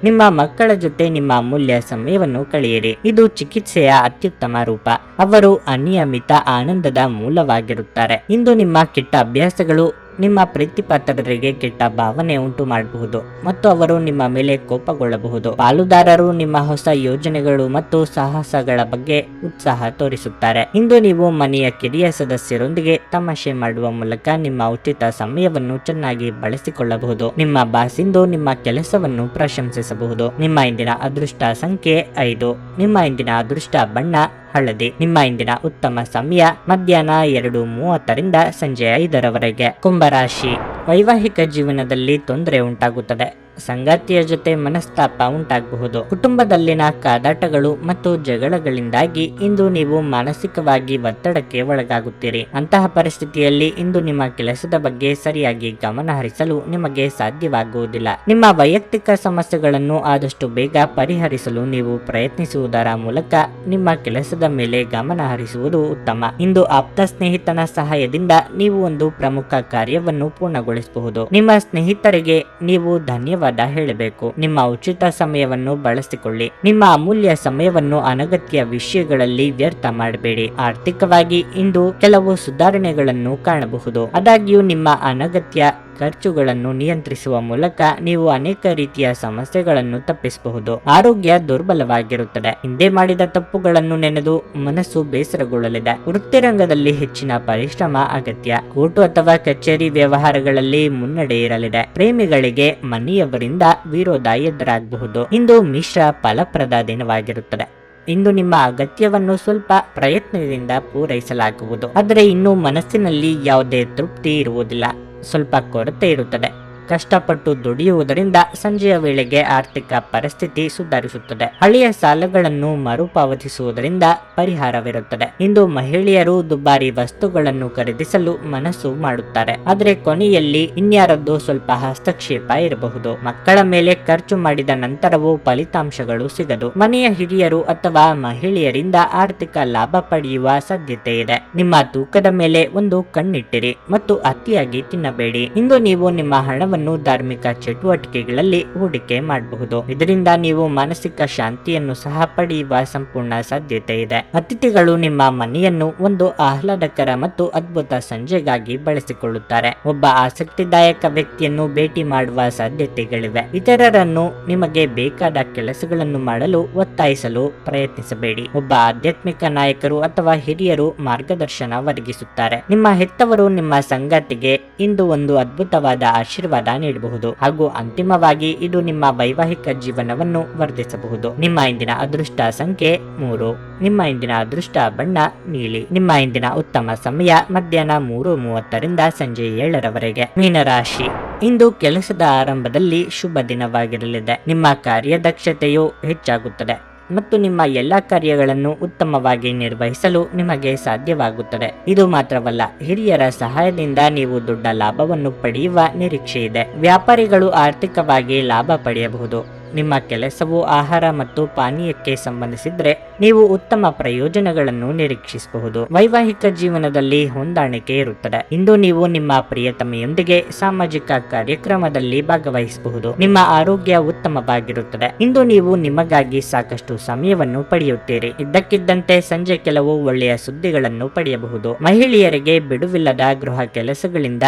ನಿಮ್ಮ ಮಕ್ಕಳ ಜೊತೆ ನಿಮ್ಮ ಅಮೂಲ್ಯ ಸಮಯವನ್ನು ಕಳೆಯಿರಿ. ಇದು ಚಿಕಿತ್ಸೆಯ ಅತ್ಯುತ್ತಮ ರೂಪ. ಅವರು ಅನಿಯಮಿತ ಆನಂದದ ಮೂಲವಾಗಿರುತ್ತಾರೆ. ಇಂದು ನಿಮ್ಮ ಕೆಟ್ಟ ಅಭ್ಯಾಸಗಳು ನಿಮ್ಮ ಪ್ರೀತಿಪಾತ್ರರಿಗೆ ಕೆಟ್ಟ ಭಾವನೆ ಉಂಟು ಮಾಡಬಹುದು ಮತ್ತು ಅವರು ನಿಮ್ಮ ಮೇಲೆ ಕೋಪಗೊಳ್ಳಬಹುದು. ಪಾಲುದಾರರು ನಿಮ್ಮ ಹೊಸ ಯೋಜನೆಗಳು ಮತ್ತು ಸಾಹಸಗಳ ಬಗ್ಗೆ ಉತ್ಸಾಹ ತೋರಿಸುತ್ತಾರೆ. ಇಂದು ನೀವು ಮನೆಯ ಕಿರಿಯ ಸದಸ್ಯರೊಂದಿಗೆ ತಮಾಷೆ ಮಾಡುವ ಮೂಲಕ ನಿಮ್ಮ ಉಚಿತ ಸಮಯವನ್ನು ಚೆನ್ನಾಗಿ ಬಳಸಿಕೊಳ್ಳಬಹುದು. ನಿಮ್ಮ ಬಾಸ್ ಇಂದು ನಿಮ್ಮ ಕೆಲಸವನ್ನು ಪ್ರಶಂಸಿಸಬಹುದು. ನಿಮ್ಮ ಇಂದಿನ ಅದೃಷ್ಟ ಸಂಖ್ಯೆ 5. ನಿಮ್ಮ ಇಂದಿನ ಅದೃಷ್ಟ ಬಣ್ಣ ಹಳದಿ. ನಿಮ್ಮ ಇಂದಿನ ಉತ್ತಮ ಸಮಯ ಮಧ್ಯಾಹ್ನ 2:30ರಿಂದ ಸಂಜೆ 5ರವರೆಗೆ. ಕುಂಭರಾಶಿ, ವೈವಾಹಿಕ ಜೀವನದಲ್ಲಿ ತೊಂದರೆ ಉಂಟಾಗುತ್ತದೆ. ಸಂಗಾತಿಯ ಜೊತೆ ಮನಸ್ತಾಪ ಉಂಟಾಗಬಹುದು. ಕುಟುಂಬದಲ್ಲಿನ ಕಾದಾಟಗಳು ಮತ್ತು ಜಗಳಗಳಿಂದಾಗಿ ಇಂದು ನೀವು ಮಾನಸಿಕವಾಗಿ ಒತ್ತಡಕ್ಕೆ ಒಳಗಾಗುತ್ತೀರಿ. ಅಂತಹ ಪರಿಸ್ಥಿತಿಯಲ್ಲಿ ಇಂದು ನಿಮ್ಮ ಕೆಲಸದ ಬಗ್ಗೆ ಸರಿಯಾಗಿ ಗಮನ ಹರಿಸಲು ನಿಮಗೆ ಸಾಧ್ಯವಾಗುವುದಿಲ್ಲ. ನಿಮ್ಮ ವೈಯಕ್ತಿಕ ಸಮಸ್ಯೆಗಳನ್ನು ಆದಷ್ಟು ಬೇಗ ಪರಿಹರಿಸಲು ನೀವು ಪ್ರಯತ್ನಿಸುವುದರ ಮೂಲಕ ನಿಮ್ಮ ಕೆಲಸದ ಮೇಲೆ ಗಮನ ಹರಿಸುವುದು ಉತ್ತಮ. ಇಂದು ಆಪ್ತ ಸ್ನೇಹಿತನ ಸಹಾಯದಿಂದ ನೀವು ಒಂದು ಪ್ರಮುಖ ಕಾರ್ಯವನ್ನು ಪೂರ್ಣಗೊಳಿಸಬಹುದು. ನಿಮ್ಮ ಸ್ನೇಹಿತರಿಗೆ ನೀವು ಧನ್ಯವಾದ ಹೇಳಬೇಕು. ನಿಮ್ಮ ಉಚಿತ ಸಮಯವನ್ನು ಬಳಸಿಕೊಳ್ಳಿ. ನಿಮ್ಮ ಅಮೂಲ್ಯ ಸಮಯವನ್ನು ಅನಗತ್ಯ ವಿಷಯಗಳಲ್ಲಿ ವ್ಯರ್ಥ ಮಾಡಬೇಡಿ. ಆರ್ಥಿಕವಾಗಿ ಇಂದು ಕೆಲವು ಸುಧಾರಣೆಗಳನ್ನು ಕಾಣಬಹುದು. ಆದಾಗ್ಯೂ ನಿಮ್ಮ ಅನಗತ್ಯ ಖರ್ಚುಗಳನ್ನು ನಿಯಂತ್ರಿಸುವ ಮೂಲಕ ನೀವು ಅನೇಕ ರೀತಿಯ ಸಮಸ್ಯೆಗಳನ್ನು ತಪ್ಪಿಸಬಹುದು. ಆರೋಗ್ಯ ದುರ್ಬಲವಾಗಿರುತ್ತದೆ. ಹಿಂದೆ ಮಾಡಿದ ತಪ್ಪುಗಳನ್ನು ನೆನೆದು ಮನಸ್ಸು ಬೇಸರಗೊಳ್ಳಲಿದೆ. ವೃತ್ತಿರಂಗದಲ್ಲಿ ಹೆಚ್ಚಿನ ಪರಿಶ್ರಮ ಅಗತ್ಯ. ಕೋರ್ಟು ಅಥವಾ ಕಚೇರಿ ವ್ಯವಹಾರಗಳಲ್ಲಿ ಮುನ್ನಡೆ ಇರಲಿದೆ. ಪ್ರೇಮಿಗಳಿಗೆ ಮನೆಯವರಿಂದ ವಿರೋಧ ಎದುರಾಗಬಹುದು. ಇಂದು ಮಿಶ್ರ ಫಲಪ್ರದ ದಿನವಾಗಿರುತ್ತದೆ. ಇಂದು ನಿಮ್ಮ ಅಗತ್ಯವನ್ನು ಸ್ವಲ್ಪ ಪ್ರಯತ್ನದಿಂದ ಪೂರೈಸಲಾಗುವುದು, ಆದರೆ ಇನ್ನು ಮನಸ್ಸಿನಲ್ಲಿ ಯಾವುದೇ ತೃಪ್ತಿ ಇರುವುದಿಲ್ಲ. ಸ್ವಲ್ಪ ಕೊರತೆ ಇರುತ್ತದೆ. ಕಷ್ಟಪಟ್ಟು ದುಡಿಯುವುದರಿಂದ ಸಂಜೆಯ ವೇಳೆಗೆ ಆರ್ಥಿಕ ಪರಿಸ್ಥಿತಿ ಸುಧಾರಿಸುತ್ತದೆ. ಹಳೆಯ ಸಾಲಗಳನ್ನು ಮರುಪಾವತಿಸುವುದರಿಂದ ಪರಿಹಾರವಿರುತ್ತದೆ. ಇಂದು ಮಹಿಳೆಯರು ದುಬಾರಿ ವಸ್ತುಗಳನ್ನು ಖರೀದಿಸಲು ಮನಸ್ಸು ಮಾಡುತ್ತಾರೆ, ಆದರೆ ಕೊನೆಯಲ್ಲಿ ಇನ್ಯಾರದ್ದು ಸ್ವಲ್ಪ ಹಸ್ತಕ್ಷೇಪ ಇರಬಹುದು. ಮಕ್ಕಳ ಮೇಲೆ ಖರ್ಚು ಮಾಡಿದ ನಂತರವೂ ಫಲಿತಾಂಶಗಳು ಸಿಗದು. ಮನೆಯ ಹಿರಿಯರು ಅಥವಾ ಮಹಿಳೆಯರಿಂದ ಆರ್ಥಿಕ ಲಾಭ ಪಡೆಯುವ ಸಾಧ್ಯತೆ ಇದೆ. ನಿಮ್ಮ ತೂಕದ ಮೇಲೆ ಒಂದು ಕಣ್ಣಿಟ್ಟಿರಿ ಮತ್ತು ಅತಿಯಾಗಿ ತಿನ್ನಬೇಡಿ. ಇಂದು ನೀವು ನಿಮ್ಮ ಹಣವನ್ನು ಧಾರ್ಮಿಕ ಚಟುವಟಿಕೆಗಳಲ್ಲಿ ಹೂಡಿಕೆ ಮಾಡಬಹುದು. ಇದರಿಂದ ನೀವು ಮಾನಸಿಕ ಶಾಂತಿಯನ್ನು ಸಹ ಪಡೆಯುವ ಸಂಪೂರ್ಣ ಸಾಧ್ಯತೆ ಇದೆ. ಅತಿಥಿಗಳು ನಿಮ್ಮ ಮನೆಯನ್ನು ಒಂದು ಆಹ್ಲಾದಕರ ಮತ್ತು ಅದ್ಭುತ ಸಂಜೆಗಾಗಿ ಬಳಸಿಕೊಳ್ಳುತ್ತಾರೆ. ಒಬ್ಬ ಆಸಕ್ತಿದಾಯಕ ವ್ಯಕ್ತಿಯನ್ನು ಭೇಟಿ ಮಾಡುವ ಸಾಧ್ಯತೆಗಳಿವೆ. ಇತರರನ್ನು ನಿಮಗೆ ಬೇಕಾದ ಕೆಲಸಗಳನ್ನು ಮಾಡಲು ಒತ್ತಾಯಿಸಲು ಪ್ರಯತ್ನಿಸಬೇಡಿ. ಒಬ್ಬ ಆಧ್ಯಾತ್ಮಿಕ ನಾಯಕರು ಅಥವಾ ಹಿರಿಯರು ಮಾರ್ಗದರ್ಶನ ಒದಗಿಸುತ್ತಾರೆ. ನಿಮ್ಮ ಹೆತ್ತವರು ನಿಮ್ಮ ಸಂಗಾತಿಗೆ ಇಂದು ಒಂದು ಅದ್ಭುತವಾದ ಆಶೀರ್ವಾದ ನೀಡಬಹುದು ಹಾಗೂ ಅಂತಿಮವಾಗಿ ಇದು ನಿಮ್ಮ ವೈವಾಹಿಕ ಜೀವನವನ್ನು ವರ್ಧಿಸಬಹುದು. ನಿಮ್ಮ ಇಂದಿನ ಅದೃಷ್ಟ ಸಂಖ್ಯೆ 3. ನಿಮ್ಮ ಇಂದಿನ ಅದೃಷ್ಟ ಬಣ್ಣ ನೀಲಿ. ನಿಮ್ಮ ಇಂದಿನ ಉತ್ತಮ ಸಮಯ ಮಧ್ಯಾಹ್ನ 3:30ರಿಂದ ಸಂಜೆ 7ರವರೆಗೆ. ಮೀನರಾಶಿ, ಇಂದು ಕೆಲಸದ ಆರಂಭದಲ್ಲಿ ಶುಭ ದಿನವಾಗಿರಲಿದೆ. ನಿಮ್ಮ ಕಾರ್ಯದಕ್ಷತೆಯು ಹೆಚ್ಚಾಗುತ್ತದೆ ಮತ್ತು ನಿಮ್ಮ ಎಲ್ಲಾ ಕಾರ್ಯಗಳನ್ನು ಉತ್ತಮವಾಗಿ ನಿರ್ವಹಿಸಲು ನಿಮಗೆ ಸಾಧ್ಯವಾಗುತ್ತದೆ. ಇದು ಮಾತ್ರವಲ್ಲ, ಹಿರಿಯರ ಸಹಾಯದಿಂದ ನೀವು ದೊಡ್ಡ ಲಾಭವನ್ನು ಪಡೆಯುವ ನಿರೀಕ್ಷೆ ಇದೆ. ವ್ಯಾಪಾರಿಗಳು ಆರ್ಥಿಕವಾಗಿ ಲಾಭ ಪಡೆಯಬಹುದು. ನಿಮ್ಮ ಕೆಲಸವು ಆಹಾರ ಮತ್ತು ಪಾನೀಯಕ್ಕೆ ಸಂಬಂಧಿಸಿದ್ರೆ ನೀವು ಉತ್ತಮ ಪ್ರಯೋಜನಗಳನ್ನು ನಿರೀಕ್ಷಿಸಬಹುದು. ವೈವಾಹಿಕ ಜೀವನದಲ್ಲಿ ಹೊಂದಾಣಿಕೆ ಇರುತ್ತದೆ. ಇಂದು ನೀವು ನಿಮ್ಮ ಪ್ರಿಯತಮೆಯೊಂದಿಗೆ ಸಾಮಾಜಿಕ ಕಾರ್ಯಕ್ರಮದಲ್ಲಿ ಭಾಗವಹಿಸಬಹುದು. ನಿಮ್ಮ ಆರೋಗ್ಯ ಉತ್ತಮವಾಗಿರುತ್ತದೆ. ಇಂದು ನೀವು ನಿಮಗಾಗಿ ಸಾಕಷ್ಟು ಸಮಯವನ್ನು ಪಡೆಯುತ್ತೀರಿ. ಇದ್ದಕ್ಕಿದ್ದಂತೆ ಸಂಜೆ ಕೆಲವು ಒಳ್ಳೆಯ ಸುದ್ದಿಗಳನ್ನು ಪಡೆಯಬಹುದು. ಮಹಿಳೆಯರಿಗೆ ಬಿಡುವಿಲ್ಲದ ಗೃಹ ಕೆಲಸಗಳಿಂದ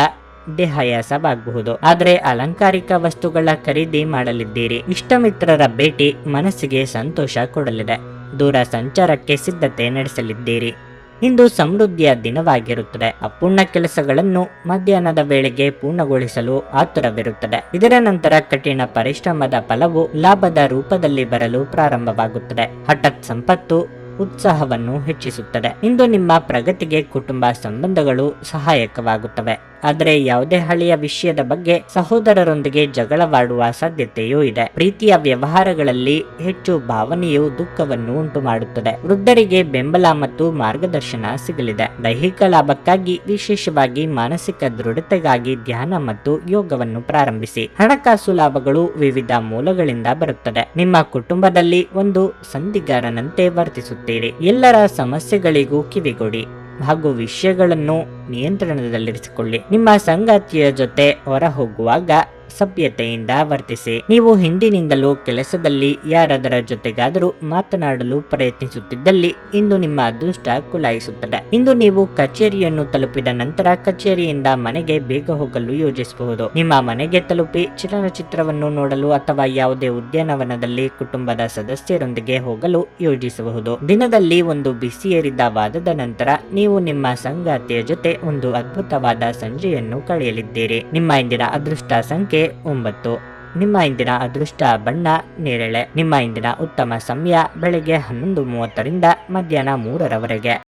ದೇಹಾಯಾಸವಾಗಬಹುದು, ಆದರೆ ಅಲಂಕಾರಿಕ ವಸ್ತುಗಳ ಖರೀದಿ ಮಾಡಲಿದ್ದೀರಿ. ಇಷ್ಟಮಿತ್ರರ ಭೇಟಿ ಮನಸ್ಸಿಗೆ ಸಂತೋಷ ಕೊಡಲಿದೆ. ದೂರ ಸಂಚಾರಕ್ಕೆ ಸಿದ್ಧತೆ ನಡೆಸಲಿದ್ದೀರಿ. ಇಂದು ಸಮೃದ್ಧಿಯ ದಿನವಾಗಿರುತ್ತದೆ. ಅಪೂರ್ಣ ಕೆಲಸಗಳನ್ನು ಮಧ್ಯಾಹ್ನದ ವೇಳೆಗೆ ಪೂರ್ಣಗೊಳಿಸಲು ಆತುರವಿರುತ್ತದೆ. ಇದರ ನಂತರ ಕಠಿಣ ಪರಿಶ್ರಮದ ಫಲವು ಲಾಭದ ರೂಪದಲ್ಲಿ ಬರಲು ಪ್ರಾರಂಭವಾಗುತ್ತದೆ. ಹಠಾತ್ ಸಂಪತ್ತು ಉತ್ಸಾಹವನ್ನು ಹೆಚ್ಚಿಸುತ್ತದೆ. ಇಂದು ನಿಮ್ಮ ಪ್ರಗತಿಗೆ ಕುಟುಂಬ ಸಂಬಂಧಗಳು ಸಹಾಯಕವಾಗುತ್ತವೆ, ಆದರೆ ಯಾವುದೇ ಹಳೆಯ ವಿಷಯದ ಬಗ್ಗೆ ಸಹೋದರರೊಂದಿಗೆ ಜಗಳವಾಡುವ ಸಾಧ್ಯತೆಯೂ ಇದೆ. ಪ್ರೀತಿಯ ವ್ಯವಹಾರಗಳಲ್ಲಿ ಹೆಚ್ಚು ಭಾವನೆಯು ದುಃಖವನ್ನು ಉಂಟು ಮಾಡುತ್ತದೆ. ವೃದ್ಧರಿಗೆ ಬೆಂಬಲ ಮತ್ತು ಮಾರ್ಗದರ್ಶನ ಸಿಗಲಿದೆ. ದೈಹಿಕ ಲಾಭಕ್ಕಾಗಿ, ವಿಶೇಷವಾಗಿ ಮಾನಸಿಕ ದೃಢತೆಗಾಗಿ ಧ್ಯಾನ ಮತ್ತು ಯೋಗವನ್ನು ಪ್ರಾರಂಭಿಸಿ. ಹಣಕಾಸು ಲಾಭಗಳು ವಿವಿಧ ಮೂಲಗಳಿಂದ ಬರುತ್ತದೆ. ನಿಮ್ಮ ಕುಟುಂಬದಲ್ಲಿ ಒಂದು ಸಂಧಿಗಾರನಂತೆ ವರ್ತಿಸುತ್ತೀರಿ. ಎಲ್ಲರ ಸಮಸ್ಯೆಗಳಿಗೂ ಕಿವಿಗೊಡಿ ಹಾಗೂ ವಿಷಯಗಳನ್ನು ನಿಯಂತ್ರಣದಲ್ಲಿರಿಸಿಕೊಳ್ಳಿ. ನಿಮ್ಮ ಸಂಗಾತಿಯ ಜೊತೆ ಹೊರ ಹೋಗುವಾಗ ಸಭ್ಯತೆಯಿಂದ ವರ್ತಿಸಿ. ನೀವು ಹಿಂದಿನಿಂದಲೂ ಕೆಲಸದಲ್ಲಿ ಯಾರಾದರ ಜೊತೆಗಾದರೂ ಮಾತನಾಡಲು ಪ್ರಯತ್ನಿಸುತ್ತಿದ್ದಲ್ಲಿ ಇಂದು ನಿಮ್ಮ ಅದೃಷ್ಟ ಕುಲಾಯಿಸುತ್ತದೆ. ಇಂದು ನೀವು ಕಚೇರಿಯನ್ನು ತಲುಪಿದ ನಂತರ ಕಚೇರಿಯಿಂದ ಮನೆಗೆ ಬೇಗ ಹೋಗಲು ಯೋಜಿಸಬಹುದು. ನಿಮ್ಮ ಮನೆಗೆ ತಲುಪಿ ಚಲನಚಿತ್ರವನ್ನು ನೋಡಲು ಅಥವಾ ಯಾವುದೇ ಉದ್ಯಾನವನದಲ್ಲಿ ಕುಟುಂಬದ ಸದಸ್ಯರೊಂದಿಗೆ ಹೋಗಲು ಯೋಜಿಸಬಹುದು. ದಿನದಲ್ಲಿ ಒಂದು ಬಿಸಿಯೇರಿದ ವಾದದ ನಂತರ ನೀವು ನಿಮ್ಮ ಸಂಗಾತಿಯ ಜೊತೆ ಒಂದು ಅದ್ಭುತವಾದ ಸಂಜೆಯನ್ನು ಕಳೆಯಲಿದ್ದೀರಿ. ನಿಮ್ಮ ಇಂದಿನ ಅದೃಷ್ಟ ಸಂಖ್ಯೆ 9. ನಿಮ್ಮ ಇಂದಿನ ಅದೃಷ್ಟ ಬಣ್ಣ ನೇರಳೆ. ನಿಮ್ಮ ಇಂದಿನ ಉತ್ತಮ ಸಮಯ ಬೆಳಗ್ಗೆ 11:30 ರಿಂದ ಮಧ್ಯಾಹ್ನ 3 ರವರೆಗೆ.